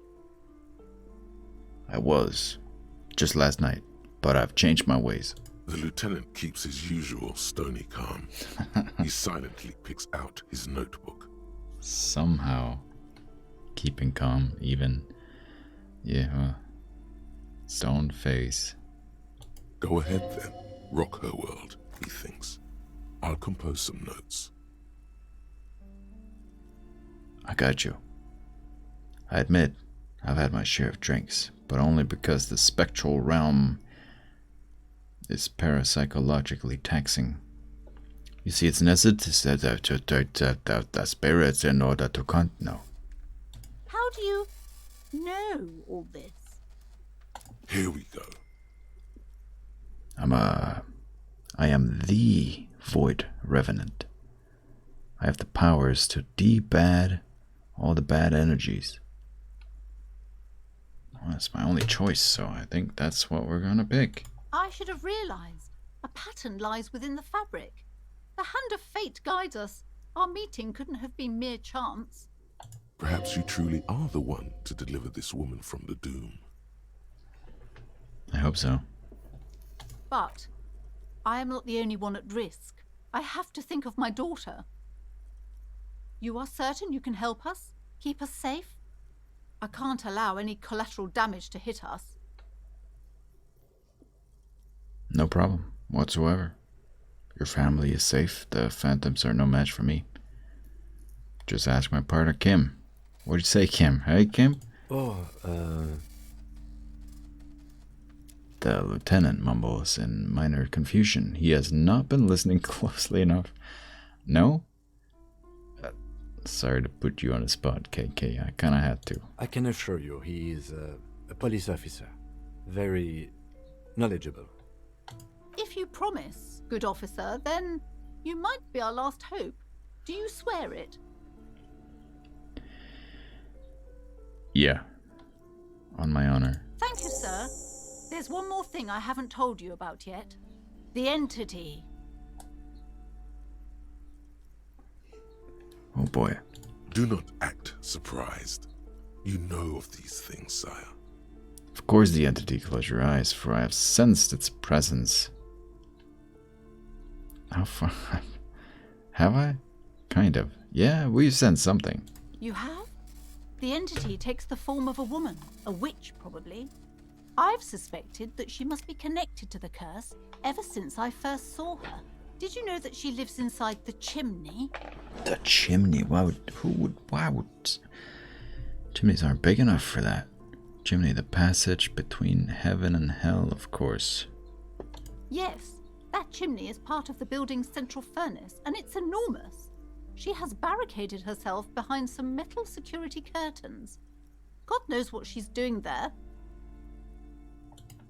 I was. Just last night. But I've changed my ways. The lieutenant keeps his usual stony calm. He silently picks out his notebook. Somehow keeping calm, even. Yeah, stone face. Go ahead then. Rock her world, he thinks. I'll compose some notes. I got you. I admit, I've had my share of drinks, but only because the spectral realm is parapsychologically taxing. You see, it's necessary to the spirits in order to no. How do you know all this? Here we go. I am the Void Revenant. I have the powers to debad all the bad energies Well, that's my only choice, so I think that's what we're gonna pick. I should have realized. A pattern lies within the fabric. The hand of fate guides us. Our meeting couldn't have been mere chance. Perhaps you truly are the one to deliver this woman from the doom. I hope so. But I am not the only one at risk. I have to think of my daughter. You are certain you can help us? Keep us safe? I can't allow any collateral damage to hit us. No problem whatsoever. Your family is safe. The phantoms are no match for me. Just ask my partner, Kim. What'd you say, Kim? Hey, Kim? The lieutenant mumbles in minor confusion. He has not been listening closely enough. No? Sorry to put you on the spot, KK. I kinda had to. I can assure you he is a police officer. Very knowledgeable. If you promise, good officer, then you might be our last hope. Do you swear it? Yeah. On my honor. Thank you, sir. There's one more thing I haven't told you about yet. The entity. Oh boy. Do not act surprised. You know of these things, sire. Of course the entity, close your eyes, for I have sensed its presence. How far? Have I? Kind of. Yeah, we sensed something. You have? The entity takes the form of a woman, a witch probably. I've suspected that she must be connected to the curse ever since I first saw her. Did you know that she lives inside the chimney? The chimney? Why would... Chimneys aren't big enough for that. Chimney, the passage between heaven and hell, of course. Yes, that chimney is part of the building's central furnace, and it's enormous. She has barricaded herself behind some metal security curtains. God knows what she's doing there.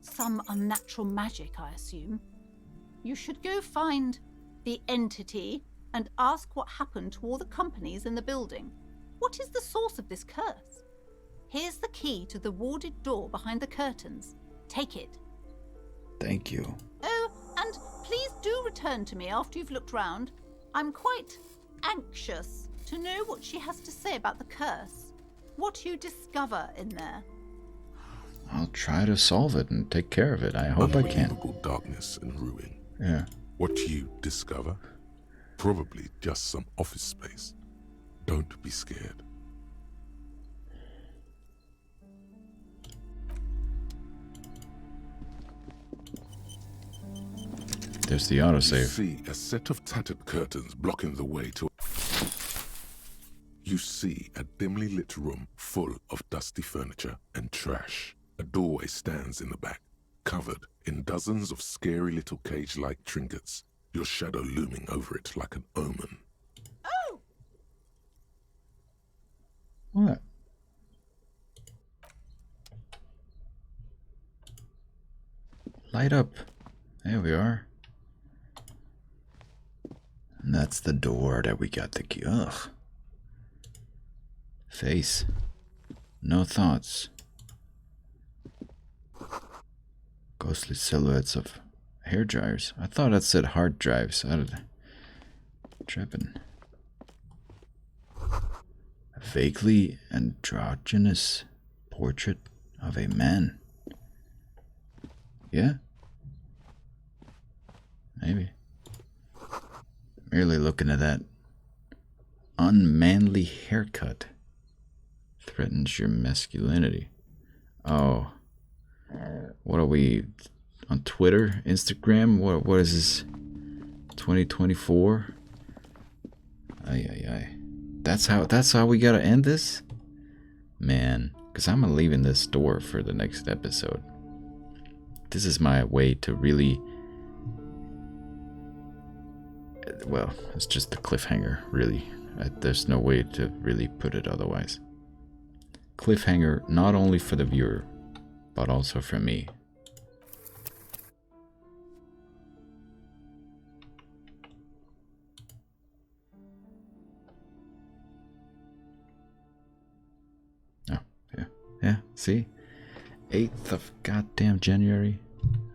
Some unnatural magic, I assume. You should go find the entity and ask what happened to all the companies in the building. What is the source of this curse? Here's the key to the warded door behind the curtains. Take it. Thank you. Oh, and please do return to me after you've looked round. I'm quite anxious to know what she has to say about the curse. What you discover in there. I'll try to solve it and take care of it. I hope I can. Unbelievable darkness and ruin. Yeah. What you discover? Probably just some office space. Don't be scared. There's the You autosave. see a set of tattered curtains blocking the way to... You see a dimly lit room full of dusty furniture and trash. A doorway stands in the back, covered in dozens of scary little cage-like trinkets, your shadow looming over it like an omen. Oh! What? Light up. There we are. And that's the door that we got the key. Ugh. Face. No thoughts. Ghostly silhouettes of hair dryers. I thought it said hard drives. Tripping. A vaguely androgynous portrait of a man. Yeah? Maybe. Merely looking at that unmanly haircut threatens your masculinity. Oh. What are we on Twitter, Instagram? What is this? 2024? Ay. That's how we gotta end this? Man, because I'm leaving this door for the next episode. This is my way to really... Well, it's just the cliffhanger, really. There's no way to really put it otherwise. Cliffhanger not only for the viewer, but also for me. Oh, yeah, see? 8th of goddamn January.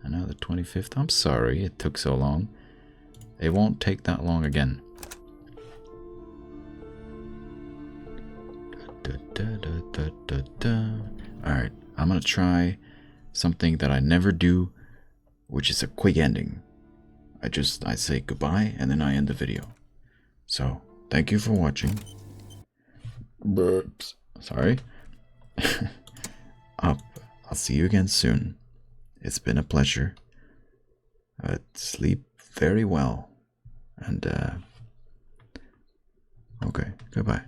And now the 25th. I'm sorry it took so long. It won't take that long again. Alright, I'm gonna try something that I never do, which is a quick ending. I say goodbye and then I end the video. So, thank you for watching. Burps. Sorry. I'll see you again soon. It's been a pleasure. Sleep very well. And, okay, goodbye.